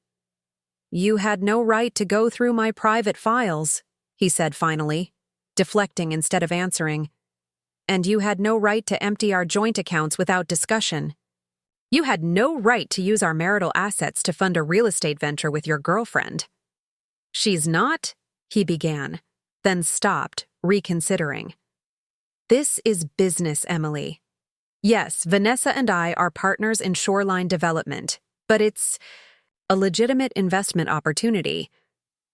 S1: You had no right to go through my private files, he said finally, deflecting instead of answering. And you had no right to empty our joint accounts without discussion. You had no right to use our marital assets to fund a real estate venture with your girlfriend. She's not, he began, then stopped, reconsidering. This is business, Emily. Yes, Vanessa and I are partners in Shoreline Development, but it's a legitimate investment opportunity.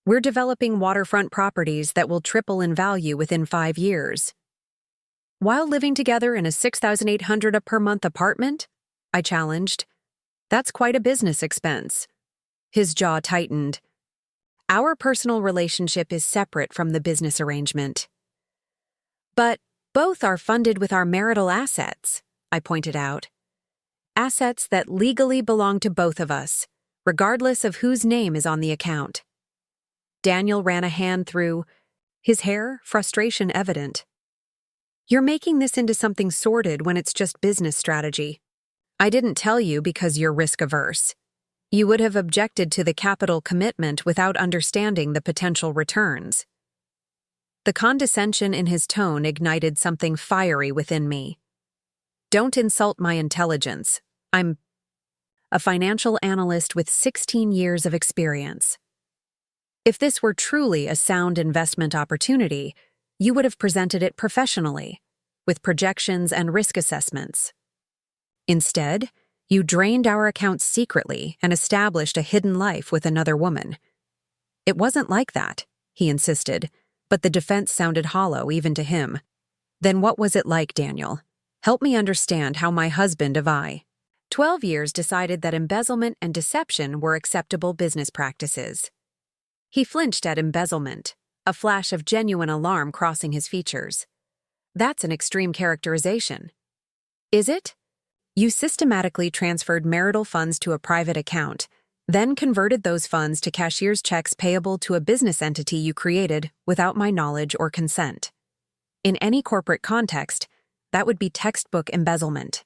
S1: We're developing waterfront properties that will triple in value within 5 years. While living together in a $6,800 per month apartment? I challenged. That's quite a business expense. His jaw tightened. Our personal relationship is separate from the business arrangement. But both are funded with our marital assets, I pointed out. Assets that legally belong to both of us, regardless of whose name is on the account. Daniel ran a hand through his hair, frustration evident. You're making this into something sordid when it's just business strategy. I didn't tell you because you're risk-averse. You would have objected to the capital commitment without understanding the potential returns. The condescension in his tone ignited something fiery within me. Don't insult my intelligence. I'm a financial analyst with 16 years of experience. If this were truly a sound investment opportunity, you would have presented it professionally, with projections and risk assessments. Instead, you drained our accounts secretly and established a hidden life with another woman. It wasn't like that, he insisted, but the defense sounded hollow even to him. Then what was it like, Daniel? Help me understand how my husband of 12 years decided that embezzlement and deception were acceptable business practices. He flinched at embezzlement, a flash of genuine alarm crossing his features. That's an extreme characterization. Is it? You systematically transferred marital funds to a private account, then converted those funds to cashier's checks payable to a business entity you created without my knowledge or consent. In any corporate context, that would be textbook embezzlement.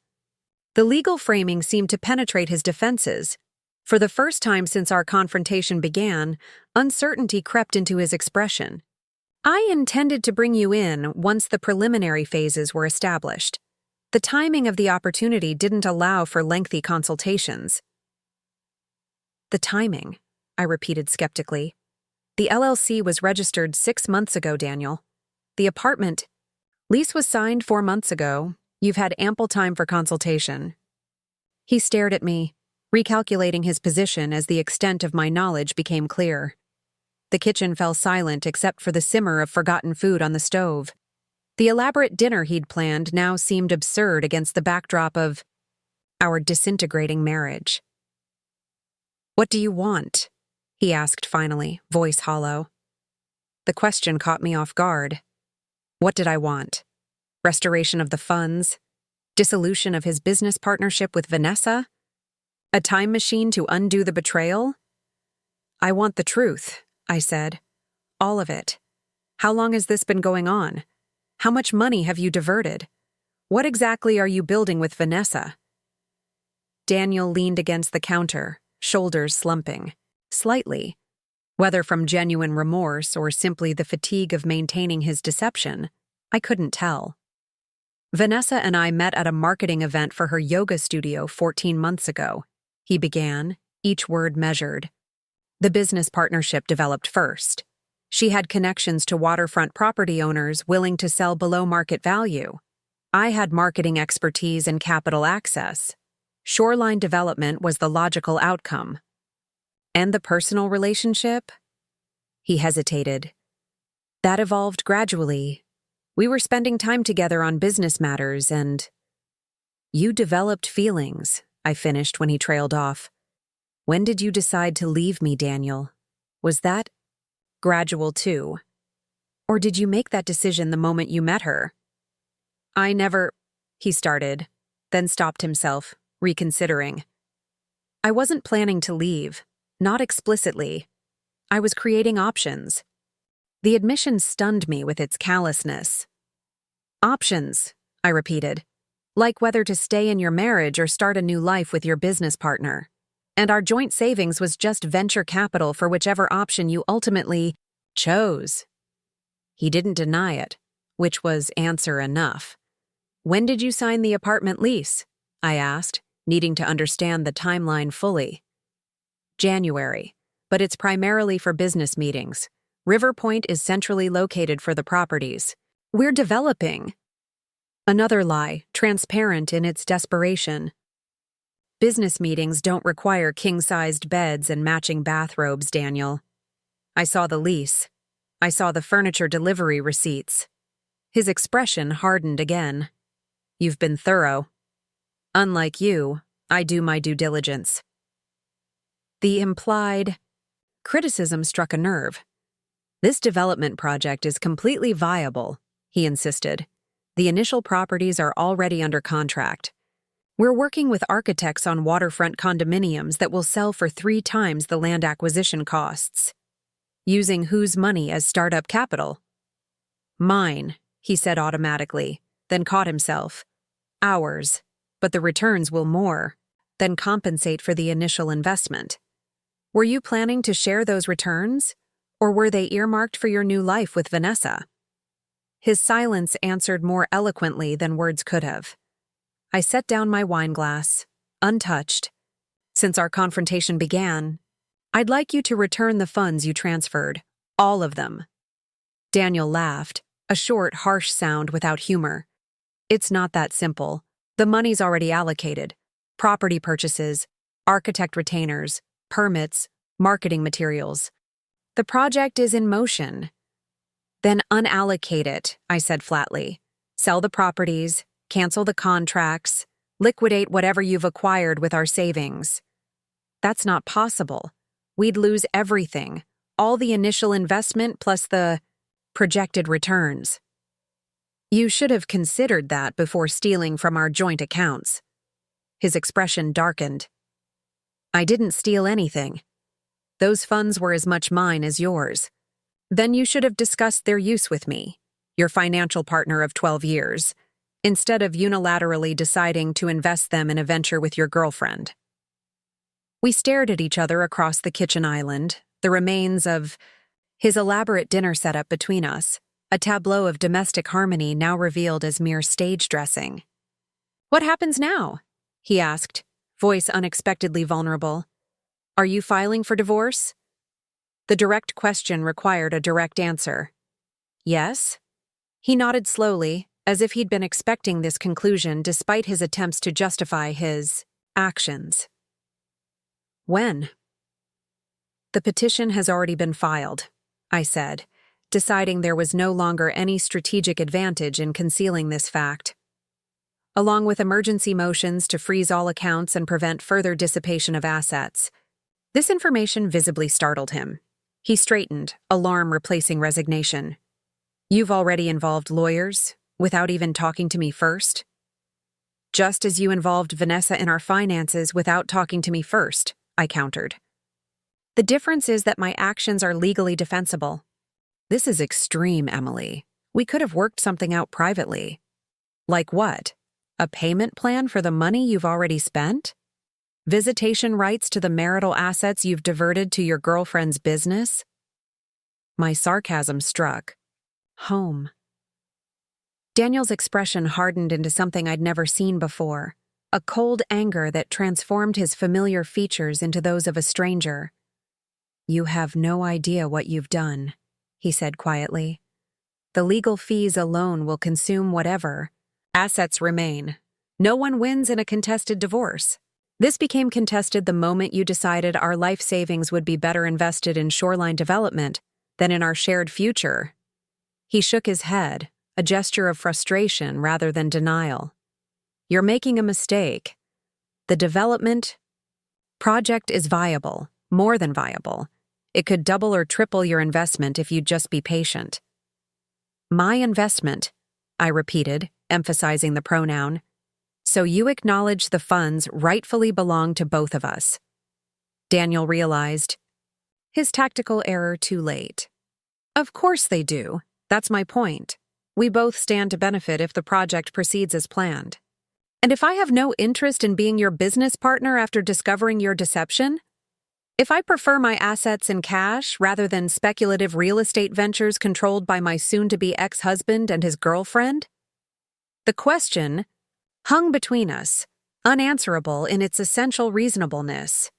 S1: The legal framing seemed to penetrate his defenses. For the first time since our confrontation began, uncertainty crept into his expression. I intended to bring you in once the preliminary phases were established. The timing of the opportunity didn't allow for lengthy consultations. the timing, I repeated skeptically. The LLC was registered 6 months ago, Daniel. The apartment lease was signed 4 months ago. You've had ample time for consultation. He stared at me, recalculating his position as the extent of my knowledge became clear. The kitchen fell silent except for the simmer of forgotten food on the stove. The elaborate dinner he'd planned now seemed absurd against the backdrop of our disintegrating marriage. "What do you want?" he asked finally, voice hollow. The question caught me off guard. What did I want? Restoration of the funds? Dissolution of his business partnership with Vanessa? A time machine to undo the betrayal? "I want the truth," I said. "All of it. How long has this been going on? How much money have you diverted? What exactly are you building with Vanessa?" Daniel leaned against the counter, shoulders slumping, slightly. Whether from genuine remorse or simply the fatigue of maintaining his deception, I couldn't tell. "Vanessa and I met at a marketing event for her yoga studio 14 months ago," he began, each word measured. "The business partnership developed first. She had connections to waterfront property owners willing to sell below market value. I had marketing expertise and capital access. Shoreline development was the logical outcome. And the personal relationship?" He hesitated. "That evolved gradually. We were spending time together on business matters and—" "You developed feelings," I finished when he trailed off. "When did you decide to leave me, Daniel? Was that gradual too? Or did you make that decision the moment you met her?" "I never—" he started, then stopped himself, reconsidering. "I wasn't planning to leave. Not explicitly. I was creating options." The admission stunned me with its callousness. "Options," I repeated. "Like whether to stay in your marriage or start a new life with your business partner. And our joint savings was just venture capital for whichever option you ultimately chose." He didn't deny it, which was answer enough. "When did you sign the apartment lease?" I asked, needing to understand the timeline fully. "January, but it's primarily for business meetings. River Point is centrally located for the properties. We're developing." Another lie, transparent in its desperation. "Business meetings don't require king-sized beds and matching bathrobes, Daniel." I saw the lease. I saw the furniture delivery receipts. His expression hardened again. "You've been thorough. Unlike you, I do my due diligence." The implied criticism struck a nerve. "This development project is completely viable," he insisted. "The initial properties are already under contract. We're working with architects on waterfront condominiums that will sell for 3 times the land acquisition costs. Using whose money as startup capital?" "Mine," he said automatically, then caught himself. "Ours, but the returns will more than compensate for the initial investment." "Were you planning to share those returns, or were they earmarked for your new life with Vanessa?" His silence answered more eloquently than words could have. I set down my wine glass, untouched. "Since our confrontation began, I'd like you to return the funds you transferred, all of them." Daniel laughed, a short, harsh sound without humor. "It's not that simple. The money's already allocated. Property purchases, architect retainers, permits, marketing materials. The project is in motion." "Then unallocate it," I said flatly. "Sell the properties, cancel the contracts, liquidate whatever you've acquired with our savings." "That's not possible. We'd lose everything, all the initial investment plus the projected returns." "You should have considered that before stealing from our joint accounts." His expression darkened. "I didn't steal anything. Those funds were as much mine as yours. Then you should have discussed their use with me, your financial partner of 12 years, instead of unilaterally deciding to invest them in a venture with your girlfriend." We stared at each other across the kitchen island, the remains of his elaborate dinner setup between us, a tableau of domestic harmony now revealed as mere stage dressing. "What happens now?" he asked, voice unexpectedly vulnerable. Are you filing for divorce? The direct question required a direct answer. Yes? He nodded slowly, as if he'd been expecting this conclusion despite his attempts to justify his actions. When? The petition has already been filed, I said, deciding there was no longer any strategic advantage in concealing this fact. Along with emergency motions to freeze all accounts and prevent further dissipation of assets. This information visibly startled him. He straightened, alarm replacing resignation. You've already involved lawyers, without even talking to me first? Just as you involved Vanessa in our finances without talking to me first, I countered. The difference is that my actions are legally defensible. This is extreme, Emily. We could have worked something out privately. Like what? A payment plan for the money you've already spent? Visitation rights to the marital assets you've diverted to your girlfriend's business? My sarcasm struck home. Daniel's expression hardened into something I'd never seen before, a cold anger that transformed his familiar features into those of a stranger. You have no idea what you've done, he said quietly. The legal fees alone will consume whatever. Assets remain. No one wins in a contested divorce. This became contested the moment you decided our life savings would be better invested in shoreline development than in our shared future. He shook his head, a gesture of frustration rather than denial. You're making a mistake. The development project is viable, more than viable. It could double or triple your investment if you'd just be patient. My investment, I repeated, emphasizing the pronoun. So you acknowledge the funds rightfully belong to both of us. Daniel realized his tactical error too late. Of course they do. That's my point. We both stand to benefit if the project proceeds as planned. And if I have no interest in being your business partner after discovering your deception? If I prefer my assets in cash rather than speculative real estate ventures controlled by my soon-to-be ex-husband and his girlfriend? The question hung between us, unanswerable in its essential reasonableness.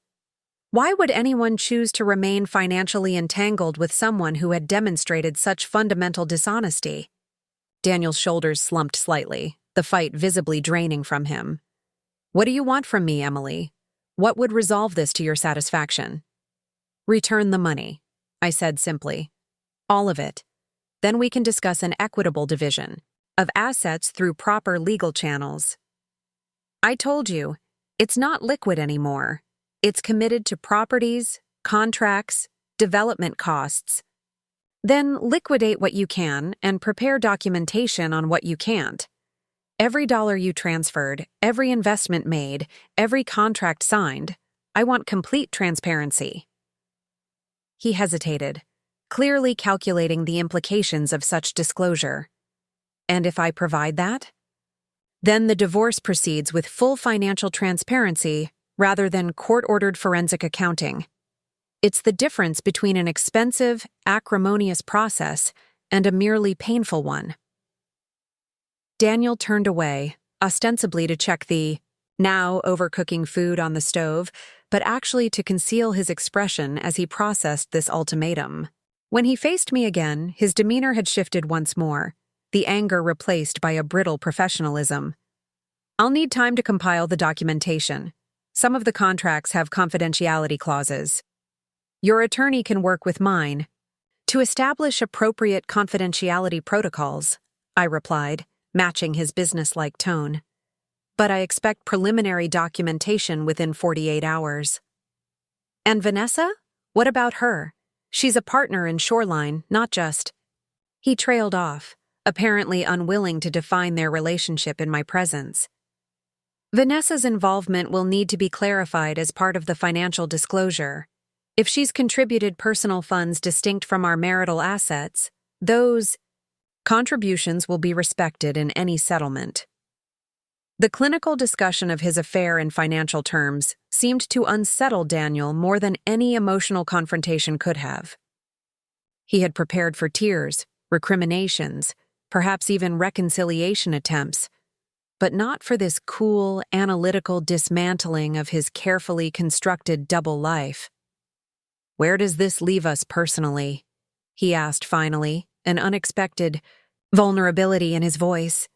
S1: Why would anyone choose to remain financially entangled with someone who had demonstrated such fundamental dishonesty? Daniel's shoulders slumped slightly, the fight visibly draining from him. What do you want from me, Emily? What would resolve this to your satisfaction? Return the money, I said simply. All of it. Then we can discuss an equitable division of assets through proper legal channels. I told you, it's not liquid anymore. It's committed to properties, contracts, development costs. Then liquidate what you can and prepare documentation on what you can't. Every dollar you transferred, every investment made, every contract signed, I want complete transparency. He hesitated, clearly calculating the implications of such disclosure. And if I provide that? Then the divorce proceeds with full financial transparency rather than court-ordered forensic accounting. It's the difference between an expensive, acrimonious process and a merely painful one. Daniel turned away, ostensibly to check the now overcooking food on the stove, but actually to conceal his expression as he processed this ultimatum. When he faced me again, his demeanor had shifted once more, the anger replaced by a brittle professionalism. I'll need time to compile the documentation. Some of the contracts have confidentiality clauses. Your attorney can work with mine to establish appropriate confidentiality protocols, I replied, matching his businesslike tone. But I expect preliminary documentation within 48 hours. And Vanessa? What about her? She's a partner in Shoreline, not just... He trailed off, apparently unwilling to define their relationship in my presence. Vanessa's involvement will need to be clarified as part of the financial disclosure. If she's contributed personal funds distinct from our marital assets, those contributions will be respected in any settlement. The clinical discussion of his affair in financial terms seemed to unsettle Daniel more than any emotional confrontation could have. He had prepared for tears, recriminations, perhaps even reconciliation attempts, but not for this cool, analytical dismantling of his carefully constructed double life. "Where does this leave us personally?" he asked finally, an unexpected vulnerability in his voice.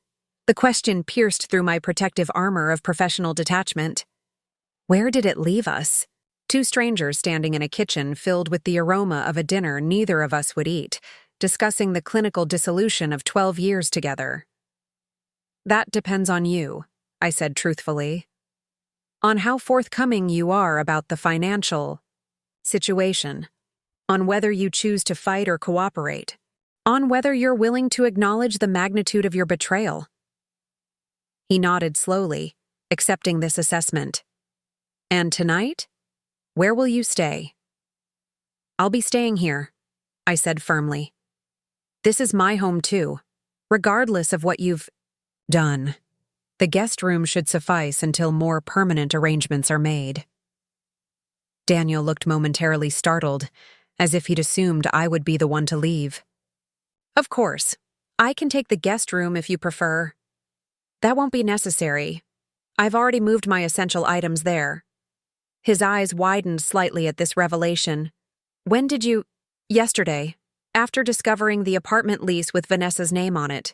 S1: The question pierced through my protective armor of professional detachment. Where did it leave us? Two strangers standing in a kitchen filled with the aroma of a dinner neither of us would eat, discussing the clinical dissolution of 12 years together. "That depends on you," I said truthfully. "On how forthcoming you are about the financial situation. On whether you choose to fight or cooperate. On whether you're willing to acknowledge the magnitude of your betrayal." He nodded slowly, accepting this assessment. "And tonight? Where will you stay?" "I'll be staying here," I said firmly. "This is my home too, regardless of what you've done. The guest room should suffice until more permanent arrangements are made." Daniel looked momentarily startled, as if he'd assumed I would be the one to leave. "Of course. I can take the guest room if you prefer." "That won't be necessary. I've already moved my essential items there." His eyes widened slightly at this revelation. "When did you—" "Yesterday, after discovering the apartment lease with Vanessa's name on it."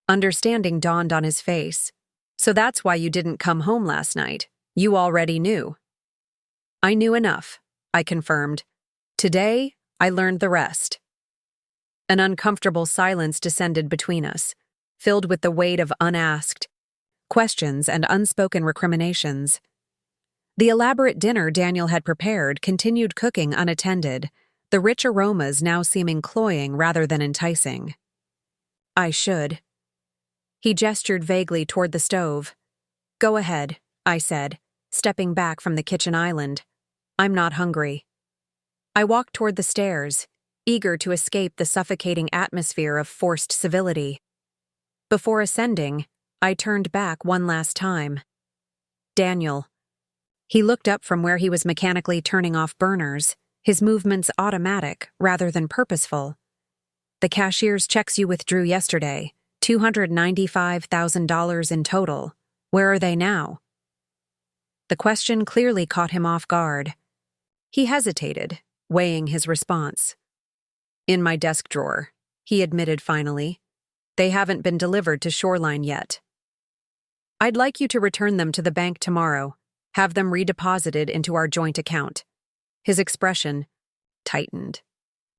S1: Understanding dawned on his face. "So that's why you didn't come home last night. You already knew." "I knew enough," I confirmed. "Today, I learned the rest." An uncomfortable silence descended between us, filled with the weight of unasked questions and unspoken recriminations. The elaborate dinner Daniel had prepared continued cooking unattended, the rich aromas now seeming cloying rather than enticing. "I should." He gestured vaguely toward the stove. "Go ahead," I said, stepping back from the kitchen island. "I'm not hungry." I walked toward the stairs, eager to escape the suffocating atmosphere of forced civility. Before ascending, I turned back one last time. "Daniel." He looked up from where he was mechanically turning off burners, his movements automatic rather than purposeful. "The cashier's checks you withdrew yesterday, $295,000 in total. Where are they now?" The question clearly caught him off guard. He hesitated, weighing his response. "In my desk drawer," he admitted finally. "They haven't been delivered to Shoreline yet. I'd like you to return them to the bank tomorrow. Have them redeposited into our joint account." His expression tightened.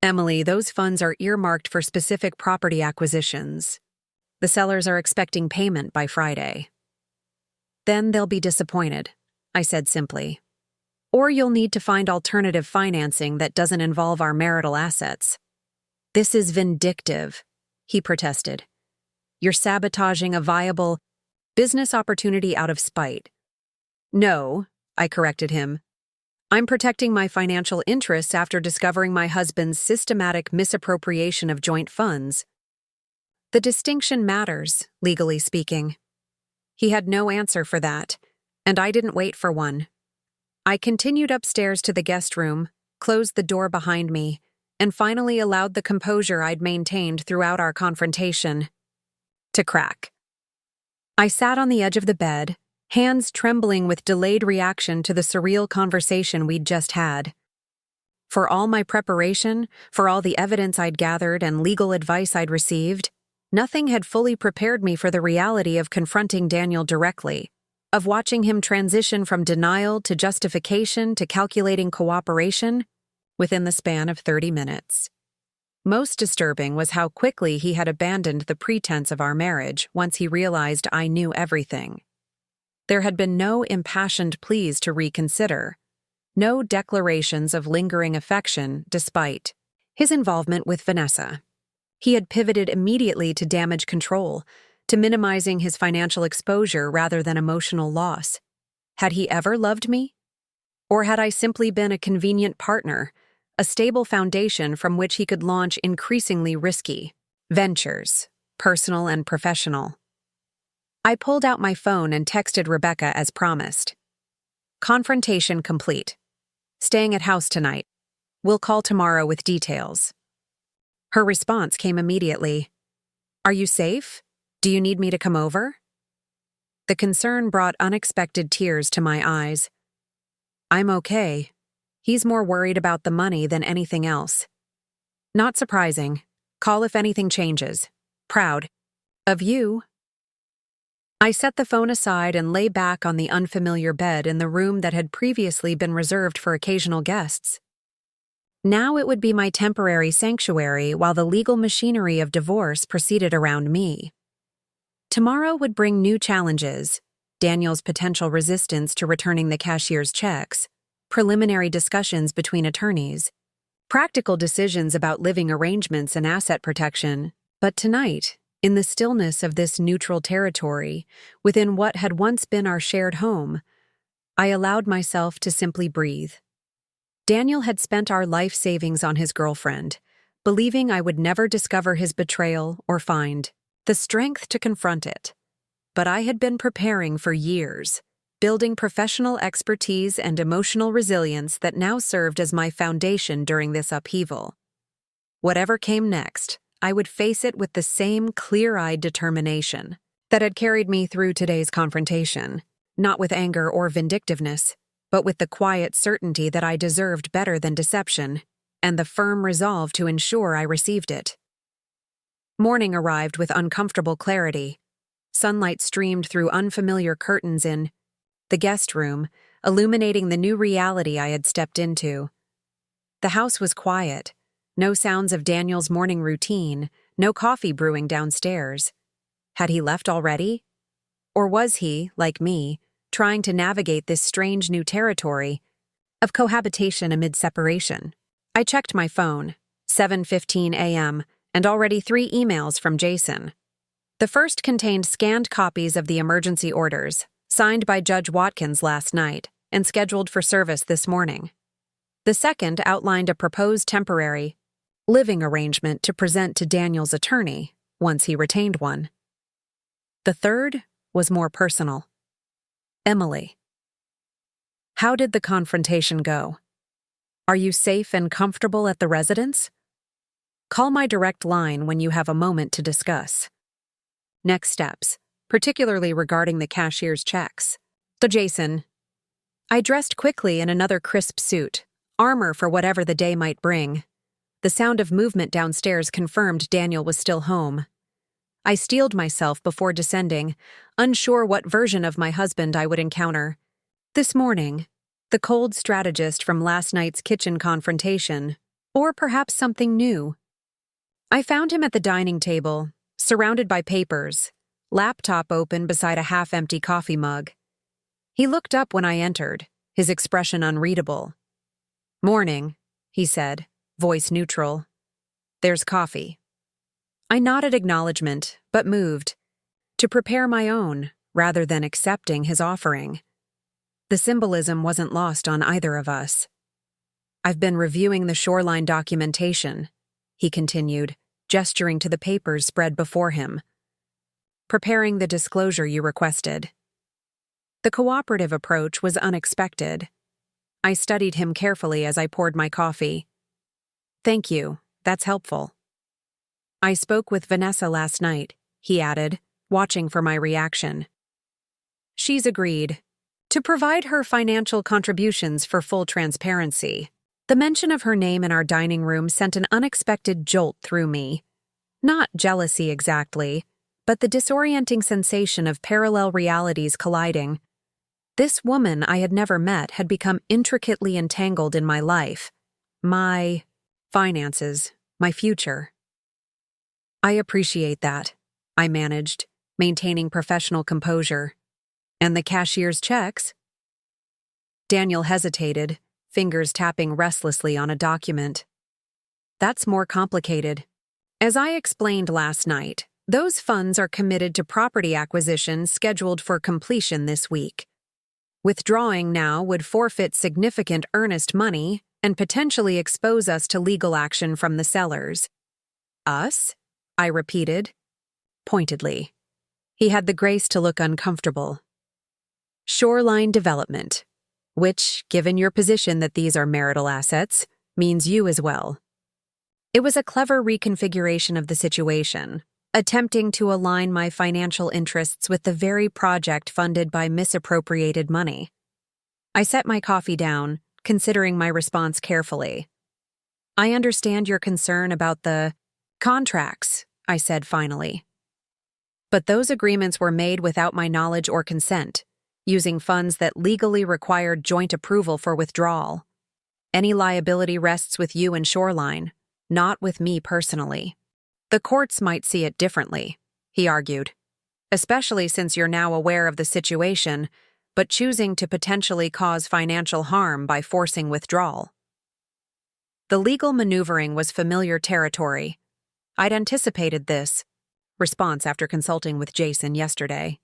S1: "Emily, those funds are earmarked for specific property acquisitions. The sellers are expecting payment by Friday." "Then they'll be disappointed," I said simply. "Or you'll need to find alternative financing that doesn't involve our marital assets." "This is vindictive," he protested. "You're sabotaging a viable business opportunity out of spite." "No," I corrected him. "I'm protecting my financial interests after discovering my husband's systematic misappropriation of joint funds. The distinction matters, legally speaking." He had no answer for that, and I didn't wait for one. I continued upstairs to the guest room, closed the door behind me, and finally allowed the composure I'd maintained throughout our confrontation to crack. I sat on the edge of the bed, hands trembling with delayed reaction to the surreal conversation we'd just had. For all my preparation, for all the evidence I'd gathered and legal advice I'd received, nothing had fully prepared me for the reality of confronting Daniel directly, of watching him transition from denial to justification to calculating cooperation within the span of 30 minutes. Most disturbing was how quickly he had abandoned the pretense of our marriage once he realized I knew everything. There had been no impassioned pleas to reconsider, no declarations of lingering affection despite his involvement with Vanessa. He had pivoted immediately to damage control, to minimizing his financial exposure rather than emotional loss. Had he ever loved me? Or had I simply been a convenient partner, a stable foundation from which he could launch increasingly risky ventures, personal and professional? I pulled out my phone and texted Rebecca as promised. "Confrontation complete. Staying at house tonight. We'll call tomorrow with details." Her response came immediately. "Are you safe? Do you need me to come over?" The concern brought unexpected tears to my eyes. I'm okay. He's more worried about the money than anything else. Not surprising. Call if anything changes. Proud. Of you. I set the phone aside and lay back on the unfamiliar bed in the room that had previously been reserved for occasional guests. Now it would be my temporary sanctuary while the legal machinery of divorce proceeded around me. Tomorrow would bring new challenges: Daniel's potential resistance to returning the cashier's checks, preliminary discussions between attorneys, practical decisions about living arrangements and asset protection. But tonight, in the stillness of this neutral territory, within what had once been our shared home, I allowed myself to simply breathe. Daniel had spent our life savings on his girlfriend, believing I would never discover his betrayal or find the strength to confront it. But I had been preparing for years, building professional expertise and emotional resilience that now served as my foundation during this upheaval. Whatever came next, I would face it with the same clear-eyed determination that had carried me through today's confrontation, not with anger or vindictiveness, but with the quiet certainty that I deserved better than deception, and the firm resolve to ensure I received it. Morning arrived with uncomfortable clarity. Sunlight streamed through unfamiliar curtains in the guest room, illuminating the new reality I had stepped into. The house was quiet. No sounds of Daniel's morning routine, no coffee brewing downstairs. Had he left already? Or was he, like me, trying to navigate this strange new territory of cohabitation amid separation? I checked my phone, 7:15 a.m., and already 3 emails from Jason. The first contained scanned copies of the emergency orders, signed by Judge Watkins last night and scheduled for service this morning. The second outlined a proposed temporary living arrangement to present to Daniel's attorney once he retained one. The third was more personal. Emily. How did the confrontation go? Are you safe and comfortable at the residence? Call my direct line when you have a moment to discuss. Next steps, particularly regarding the cashier's checks. So Jason. I dressed quickly in another crisp suit, armor for whatever the day might bring. The sound of movement downstairs confirmed Daniel was still home. I steeled myself before descending, unsure what version of my husband I would encounter. This morning, the cold strategist from last night's kitchen confrontation, or perhaps something new. I found him at the dining table, surrounded by papers, laptop open beside a half-empty coffee mug. He looked up when I entered, his expression unreadable. "Morning," he said, voice neutral. "There's coffee." I nodded acknowledgement, but moved, to prepare my own, rather than accepting his offering. The symbolism wasn't lost on either of us. "I've been reviewing the shoreline documentation," he continued, gesturing to the papers spread before him. "Preparing the disclosure you requested." The cooperative approach was unexpected. I studied him carefully as I poured my coffee. "Thank you, that's helpful." "I spoke with Vanessa last night," he added, watching for my reaction. "She's agreed to provide her financial contributions for full transparency." The mention of her name in our dining room sent an unexpected jolt through me. Not jealousy exactly, but the disorienting sensation of parallel realities colliding. This woman I had never met had become intricately entangled in my life, my finances, my future. "I appreciate that," I managed, maintaining professional composure. "And the cashier's checks?" Daniel hesitated, fingers tapping restlessly on a document. "That's more complicated. As I explained last night, those funds are committed to property acquisition scheduled for completion this week. Withdrawing now would forfeit significant earnest money and potentially expose us to legal action from the sellers." "Us?" I repeated, pointedly. He had the grace to look uncomfortable. "Shoreline development, which, given your position that these are marital assets, means you as well." It was a clever reconfiguration of the situation, attempting to align my financial interests with the very project funded by misappropriated money. I set my coffee down, considering my response carefully. I understand your concern about the contracts, I said finally. But those agreements were made without my knowledge or consent, using funds that legally required joint approval for withdrawal. Any liability rests with you and Shoreline, not with me personally. The courts might see it differently, he argued, especially since you're now aware of the situation, but choosing to potentially cause financial harm by forcing withdrawal. The legal maneuvering was familiar territory. I'd anticipated this. Response after consulting with Jason yesterday.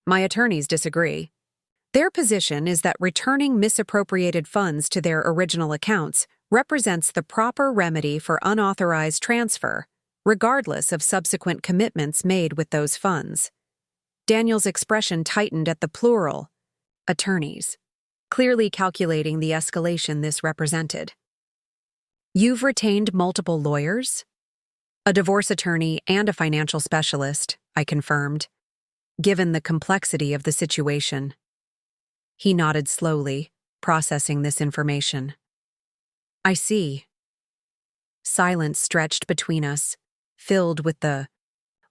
S1: My attorneys disagree. Their position is that returning misappropriated funds to their original accounts represents the proper remedy for unauthorized transfer, regardless of subsequent commitments made with those funds. Daniel's expression tightened at the plural, attorneys, clearly calculating the escalation this represented. You've retained multiple lawyers? A divorce attorney and a financial specialist, I confirmed, given the complexity of the situation. He nodded slowly, processing this information. I see. Silence stretched between us, filled with the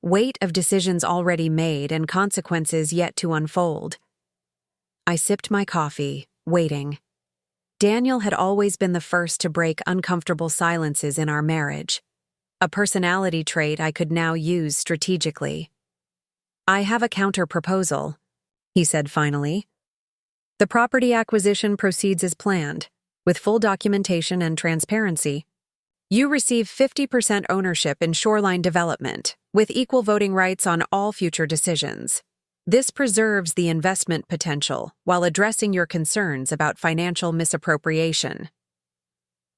S1: weight of decisions already made and consequences yet to unfold. I sipped my coffee, waiting. Daniel had always been the first to break uncomfortable silences in our marriage, a personality trait I could now use strategically. I have a counter-proposal, he said finally. The property acquisition proceeds as planned, with full documentation and transparency. You receive 50% ownership in Shoreline Development, with equal voting rights on all future decisions. This preserves the investment potential while addressing your concerns about financial misappropriation.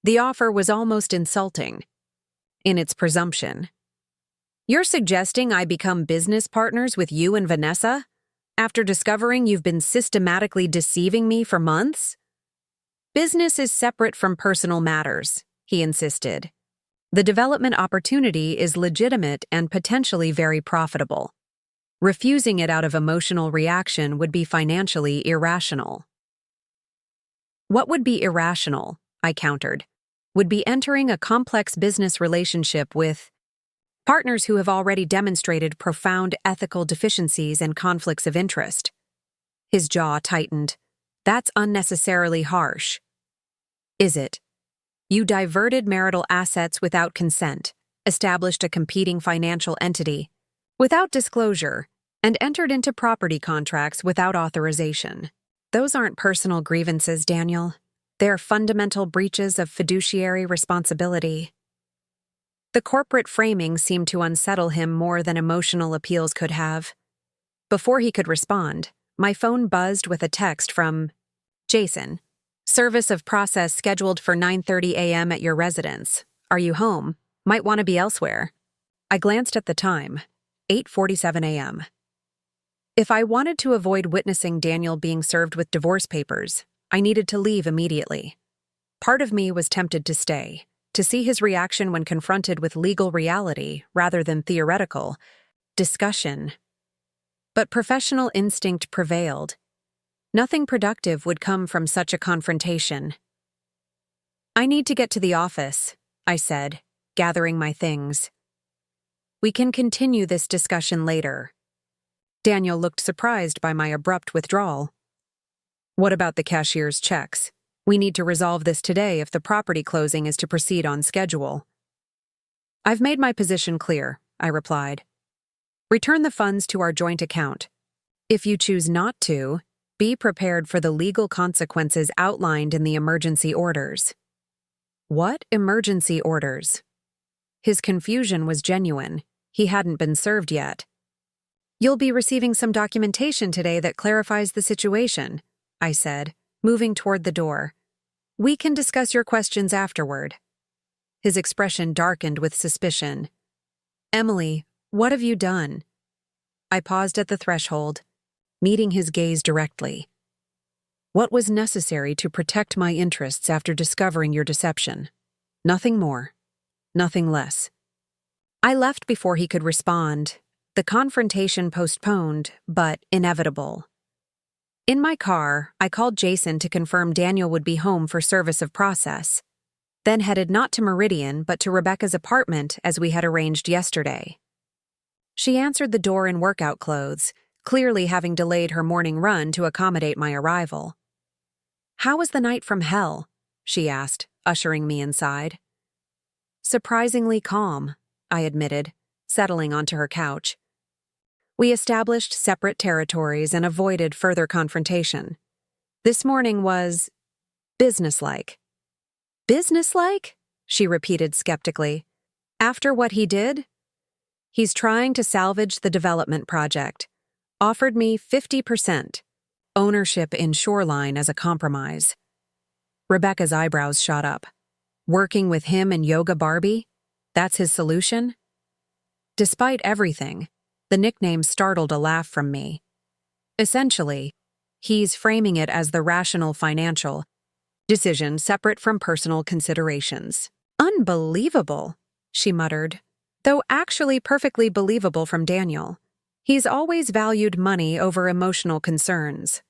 S1: The offer was almost insulting in its presumption. You're suggesting I become business partners with you and Vanessa after discovering you've been systematically deceiving me for months? Business is separate from personal matters, he insisted. The development opportunity is legitimate and potentially very profitable. Refusing it out of emotional reaction would be financially irrational. What would be irrational, I countered, would be entering a complex business relationship with partners who have already demonstrated profound ethical deficiencies and conflicts of interest. His jaw tightened. That's unnecessarily harsh. Is it? You diverted marital assets without consent, established a competing financial entity without disclosure, and entered into property contracts without authorization. Those aren't personal grievances, Daniel. They're fundamental breaches of fiduciary responsibility. The corporate framing seemed to unsettle him more than emotional appeals could have. Before he could respond, my phone buzzed with a text from Jason. Service of process scheduled for 9:30 a.m. at your residence. Are you home? Might want to be elsewhere. I glanced at the time, 8:47 a.m. If I wanted to avoid witnessing Daniel being served with divorce papers, I needed to leave immediately. Part of me was tempted to stay, to see his reaction when confronted with legal reality rather than theoretical discussion. But professional instinct prevailed. Nothing productive would come from such a confrontation. I need to get to the office, I said, gathering my things. We can continue this discussion later. Daniel looked surprised by my abrupt withdrawal. What about the cashier's checks? We need to resolve this today if the property closing is to proceed on schedule. I've made my position clear, I replied. Return the funds to our joint account. If you choose not to, be prepared for the legal consequences outlined in the emergency orders. What emergency orders? His confusion was genuine. He hadn't been served yet. You'll be receiving some documentation today that clarifies the situation, I said, moving toward the door. We can discuss your questions afterward. His expression darkened with suspicion. Emily, what have you done? I paused at the threshold, meeting his gaze directly. What was necessary to protect my interests after discovering your deception? Nothing more, nothing less. I left before he could respond. The confrontation postponed, but inevitable. In my car, I called Jason to confirm Daniel would be home for service of process, then headed not to Meridian but to Rebecca's apartment as we had arranged yesterday. She answered the door in workout clothes, clearly having delayed her morning run to accommodate my arrival. "How was the night from hell?" she asked, ushering me inside. "Surprisingly calm," I admitted, settling onto her couch. We established separate territories and avoided further confrontation. This morning was businesslike. "Businesslike?" she repeated skeptically. "After what he did?" "He's trying to salvage the development project. Offered me 50%. Ownership in Shoreline as a compromise." Rebecca's eyebrows shot up. "Working with him and Yoga Barbie? That's his solution?" Despite everything, the nickname startled a laugh from me. Essentially, he's framing it as the rational financial decision separate from personal considerations. "Unbelievable," she muttered, though actually perfectly believable from Daniel. He's always valued money over emotional concerns.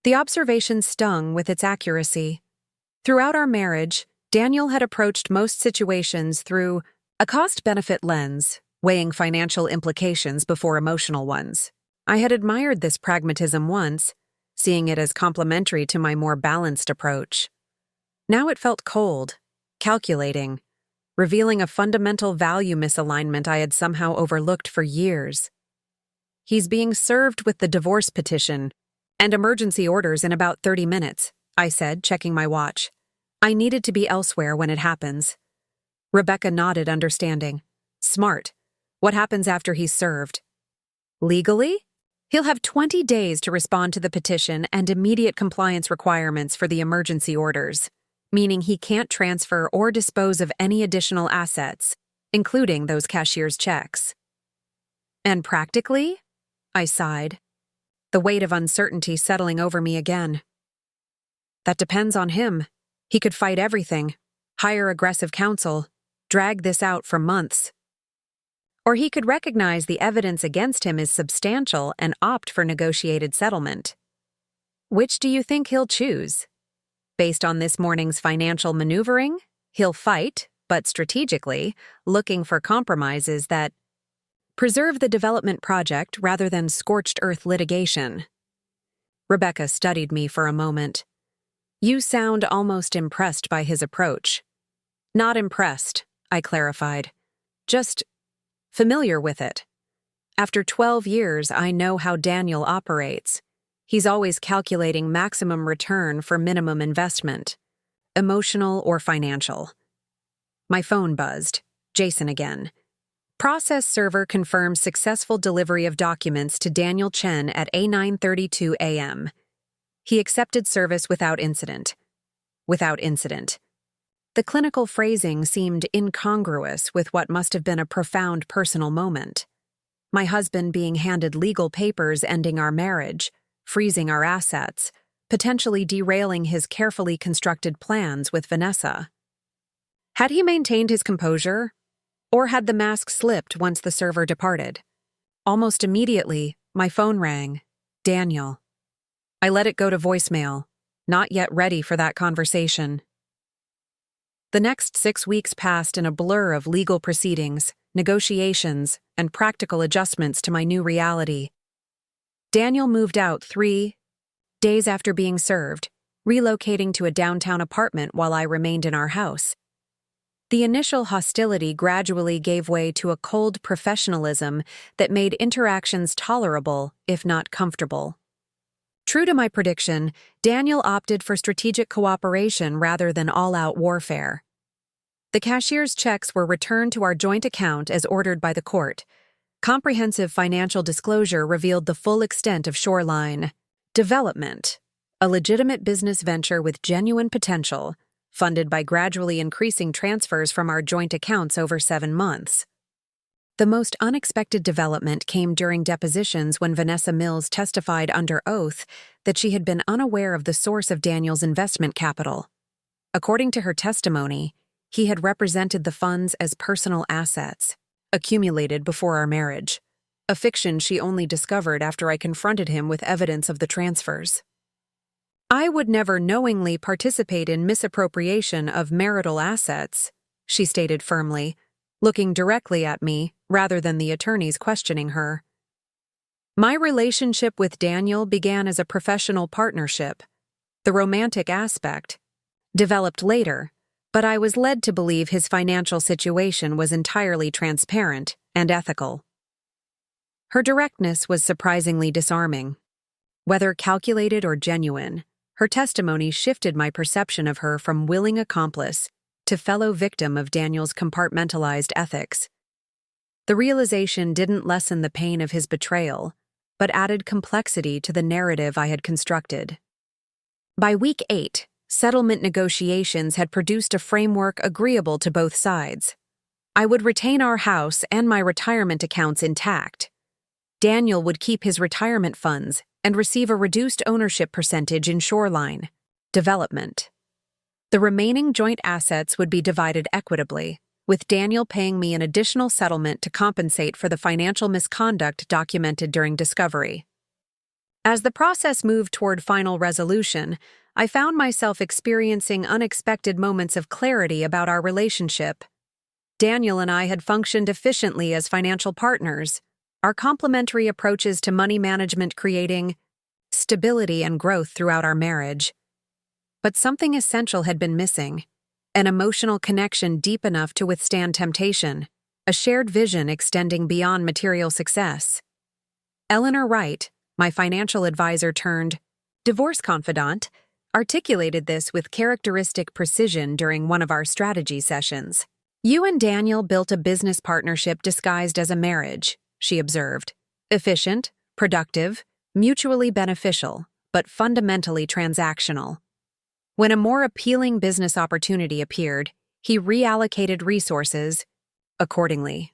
S1: The observation stung with its accuracy. Throughout our marriage, Daniel had approached most situations through a cost-benefit lens, weighing financial implications before emotional ones. I had admired this pragmatism once, seeing it as complementary to my more balanced approach. Now it felt cold, calculating, revealing a fundamental value misalignment I had somehow overlooked for years. "He's being served with the divorce petition and emergency orders in about 30 minutes, I said, checking my watch. "I needed to be elsewhere when it happens." Rebecca nodded, understanding. "Smart. What happens after he's served?" "Legally? He'll have 20 days to respond to the petition and immediate compliance requirements for the emergency orders, meaning he can't transfer or dispose of any additional assets, including those cashier's checks." "And practically?" I sighed, the weight of uncertainty settling over me again. "That depends on him. He could fight everything, hire aggressive counsel, drag this out for months. Or he could recognize the evidence against him is substantial and opt for negotiated settlement. Which do you think he'll choose? Based on this morning's financial maneuvering, he'll fight, but strategically, looking for compromises that preserve the development project rather than scorched earth litigation." Rebecca studied me for a moment. "You sound almost impressed by his approach." "Not impressed," I clarified. "Just familiar with it. After 12 years, I know how Daniel operates. He's always calculating maximum return for minimum investment, emotional or financial." My phone buzzed. Jason again. "Process server confirms successful delivery of documents to Daniel Chen at 9:32 a.m. He accepted service without incident." Without incident. The clinical phrasing seemed incongruous with what must have been a profound personal moment. My husband being handed legal papers ending our marriage, freezing our assets, potentially derailing his carefully constructed plans with Vanessa. Had he maintained his composure? Or had the mask slipped once the server departed? Almost immediately, my phone rang. Daniel. I let it go to voicemail, not yet ready for that conversation. The next 6 weeks passed in a blur of legal proceedings, negotiations, and practical adjustments to my new reality. Daniel moved out 3 days after being served, relocating to a downtown apartment while I remained in our house. The initial hostility gradually gave way to a cold professionalism that made interactions tolerable, if not comfortable. True to my prediction, Daniel opted for strategic cooperation rather than all-out warfare. The cashier's checks were returned to our joint account as ordered by the court. Comprehensive financial disclosure revealed the full extent of Shoreline development, a legitimate business venture with genuine potential, funded by gradually increasing transfers from our joint accounts over 7 months. The most unexpected development came during depositions when Vanessa Mills testified under oath that she had been unaware of the source of Daniel's investment capital. According to her testimony, He had represented the funds as personal assets, accumulated before our marriage, a fiction she only discovered after I confronted him with evidence of the transfers. I would never knowingly participate in misappropriation of marital assets, she stated firmly, looking directly at me rather than the attorneys questioning her. My relationship with Daniel began as a professional partnership. The romantic aspect developed later, but I was led to believe his financial situation was entirely transparent and ethical. Her directness was surprisingly disarming. Whether calculated or genuine, her testimony shifted my perception of her from willing accomplice to fellow victim of Daniel's compartmentalized ethics. The realization didn't lessen the pain of his betrayal, but added complexity to the narrative I had constructed. By week 8, settlement negotiations had produced a framework agreeable to both sides. I would retain our house and my retirement accounts intact. Daniel would keep his retirement funds and receive a reduced ownership percentage in shoreline development. The remaining joint assets would be divided equitably, with Daniel paying me an additional settlement to compensate for the financial misconduct documented during discovery. As the process moved toward final resolution, I found myself experiencing unexpected moments of clarity about our relationship. Daniel and I had functioned efficiently as financial partners, our complementary approaches to money management creating stability and growth throughout our marriage. But something essential had been missing, an emotional connection deep enough to withstand temptation, a shared vision extending beyond material success. Eleanor Wright, my financial advisor turned divorce confidant, articulated this with characteristic precision during one of our strategy sessions. You and Daniel built a business partnership disguised as a marriage, she observed. Efficient, productive, mutually beneficial, but fundamentally transactional. When a more appealing business opportunity appeared, he reallocated resources accordingly.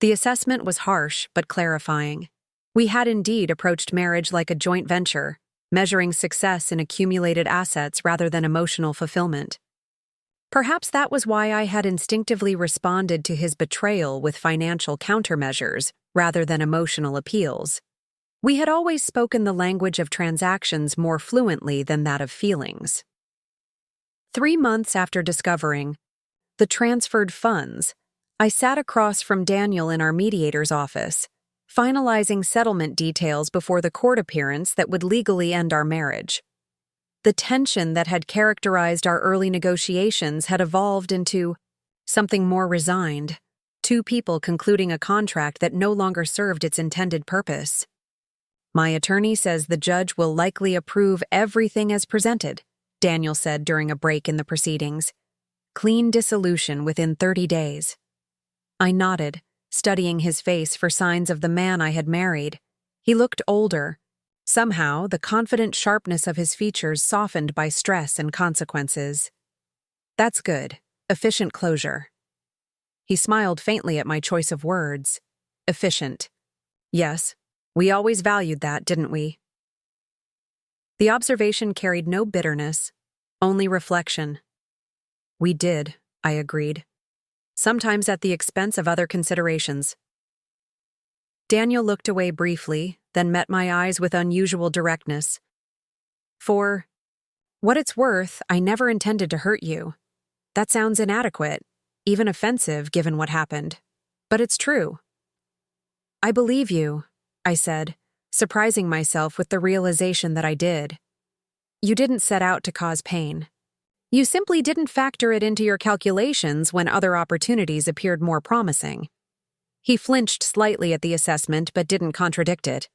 S1: The assessment was harsh but clarifying. We had indeed approached marriage like a joint venture, measuring success in accumulated assets rather than emotional fulfillment. Perhaps that was why I had instinctively responded to his betrayal with financial countermeasures rather than emotional appeals. We had always spoken the language of transactions more fluently than that of feelings. 3 months after discovering the transferred funds, I sat across from Daniel in our mediator's office, finalizing settlement details before the court appearance that would legally end our marriage. The tension that had characterized our early negotiations had evolved into something more resigned, 2 people concluding a contract that no longer served its intended purpose. My attorney says the judge will likely approve everything as presented, Daniel said during a break in the proceedings. Clean dissolution within 30 days. I nodded, studying his face for signs of the man I had married. He looked older. Somehow, the confident sharpness of his features softened by stress and consequences. That's good. Efficient closure. He smiled faintly at my choice of words. Efficient. Yes. We always valued that, didn't we? The observation carried no bitterness, only reflection. We did, I agreed. Sometimes at the expense of other considerations. Daniel looked away briefly, then met my eyes with unusual directness. For what it's worth, I never intended to hurt you. That sounds inadequate, even offensive given what happened. But it's true. I believe you, I said, surprising myself with the realization that I did. You didn't set out to cause pain. You simply didn't factor it into your calculations when other opportunities appeared more promising. He flinched slightly at the assessment but didn't contradict it.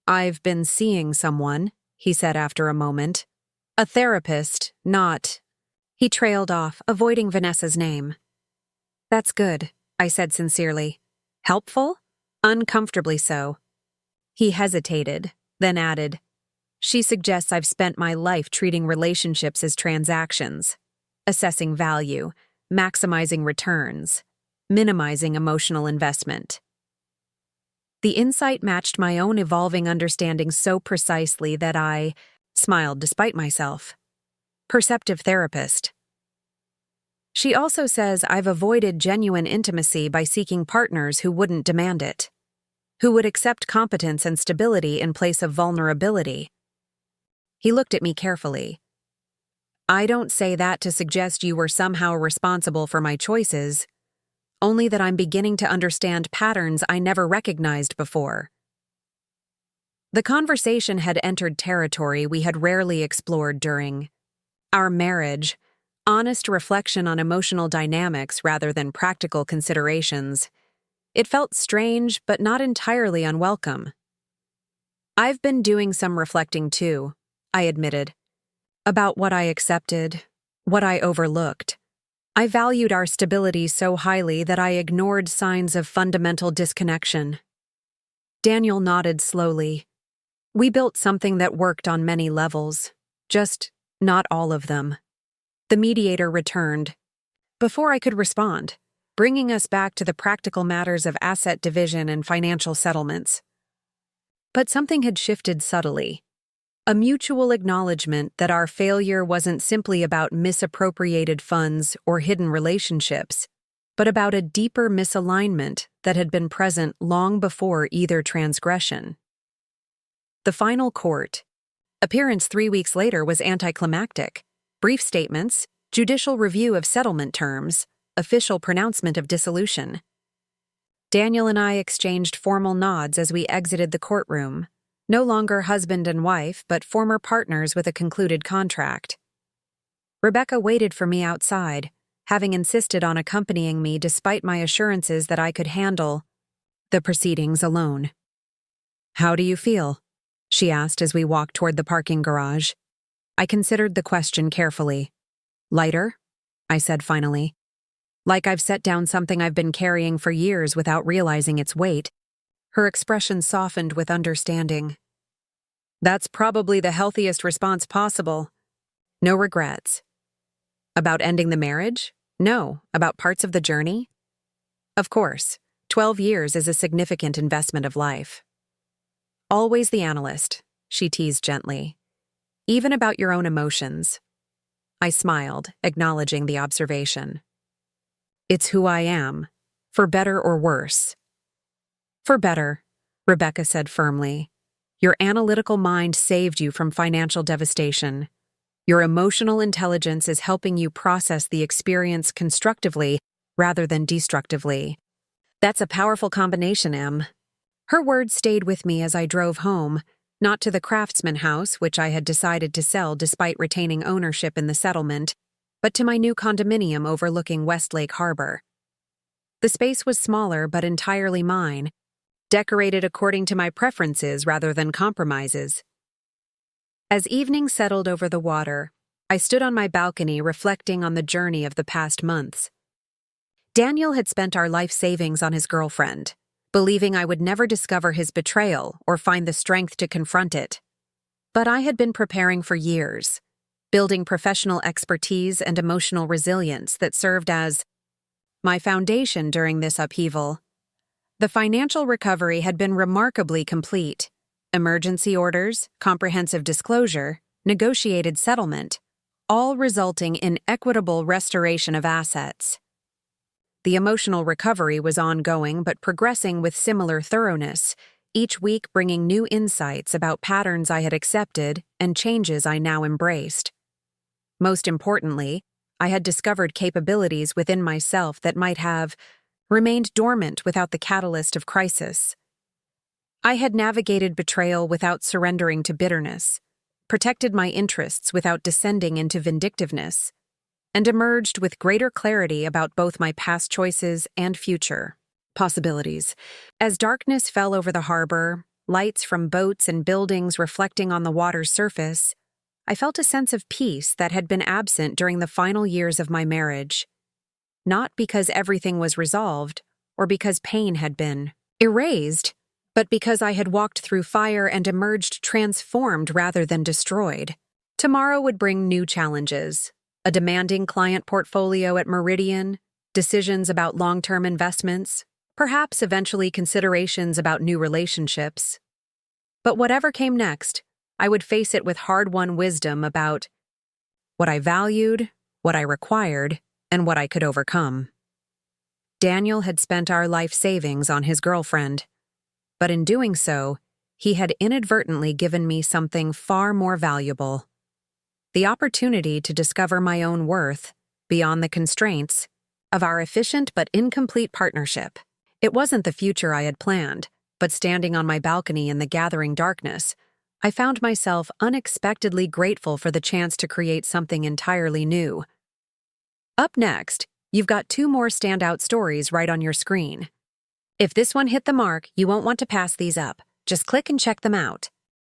S1: I've been seeing someone, he said after a moment. A therapist, not... He trailed off, avoiding Vanessa's name. That's good, I said sincerely. Helpful? Uncomfortably so. He hesitated, then added, She suggests I've spent my life treating relationships as transactions, assessing value, maximizing returns, minimizing emotional investment. The insight matched my own evolving understanding so precisely that I smiled despite myself. Perceptive therapist. She also says I've avoided genuine intimacy by seeking partners who wouldn't demand it, who would accept competence and stability in place of vulnerability. He looked at me carefully. I don't say that to suggest you were somehow responsible for my choices, only that I'm beginning to understand patterns I never recognized before. The conversation had entered territory we had rarely explored during our marriage, honest reflection on emotional dynamics rather than practical considerations. It felt strange, but not entirely unwelcome. I've been doing some reflecting too, I admitted, about what I accepted, what I overlooked. I valued our stability so highly that I ignored signs of fundamental disconnection. Daniel nodded slowly. We built something that worked on many levels, just not all of them. The mediator returned. Before I could respond, bringing us back to the practical matters of asset division and financial settlements. But something had shifted subtly. A mutual acknowledgement that our failure wasn't simply about misappropriated funds or hidden relationships, but about a deeper misalignment that had been present long before either transgression. The final court. Appearance 3 weeks later was anticlimactic. Brief statements, judicial review of settlement terms, official pronouncement of dissolution. Daniel and I exchanged formal nods as we exited the courtroom, no longer husband and wife, but former partners with a concluded contract. Rebecca waited for me outside, having insisted on accompanying me despite my assurances that I could handle the proceedings alone. "How do you feel?" she asked as we walked toward the parking garage. I considered the question carefully. "Lighter?" I said finally. Like I've set down something I've been carrying for years without realizing its weight. Her expression softened with understanding. "That's probably the healthiest response possible. No regrets." "About ending the marriage? No. About parts of the journey?" "Of course. 12 years is a significant investment of life." "Always the analyst," she teased gently. "Even about your own emotions." I smiled, acknowledging the observation. "It's who I am, for better or worse." "For better," Rebecca said firmly. "Your analytical mind saved you from financial devastation. Your emotional intelligence is helping you process the experience constructively rather than destructively. That's a powerful combination, Em." Her words stayed with me as I drove home, not to the Craftsman house, which I had decided to sell despite retaining ownership in the settlement, but to my new condominium overlooking Westlake Harbor. The space was smaller but entirely mine, decorated according to my preferences rather than compromises. As evening settled over the water, I stood on my balcony reflecting on the journey of the past months. Daniel had spent our life savings on his girlfriend, believing I would never discover his betrayal or find the strength to confront it. But I had been preparing for years, building professional expertise and emotional resilience that served as my foundation during this upheaval. The financial recovery had been remarkably complete. Emergency orders, comprehensive disclosure, negotiated settlement, all resulting in equitable restoration of assets. The emotional recovery was ongoing but progressing with similar thoroughness, each week bringing new insights about patterns I had accepted and changes I now embraced. Most importantly, I had discovered capabilities within myself that might have remained dormant without the catalyst of crisis. I had navigated betrayal without surrendering to bitterness, protected my interests without descending into vindictiveness, and emerged with greater clarity about both my past choices and future possibilities. As darkness fell over the harbor, lights from boats and buildings reflecting on the water's surface, I felt a sense of peace that had been absent during the final years of my marriage. Not because everything was resolved, or because pain had been erased, but because I had walked through fire and emerged transformed rather than destroyed. Tomorrow would bring new challenges. A demanding client portfolio at Meridian, decisions about long-term investments, perhaps eventually considerations about new relationships. But whatever came next, I would face it with hard-won wisdom about what I valued, what I required, and what I could overcome. Daniel had spent our life savings on his girlfriend, but in doing so, he had inadvertently given me something far more valuable: the opportunity to discover my own worth beyond the constraints of our efficient but incomplete partnership. It wasn't the future I had planned, but standing on my balcony in the gathering darkness, I found myself unexpectedly grateful for the chance to create something entirely new. Up next, you've got 2 more standout stories right on your screen. If this one hit the mark, you won't want to pass these up. Just click and check them out.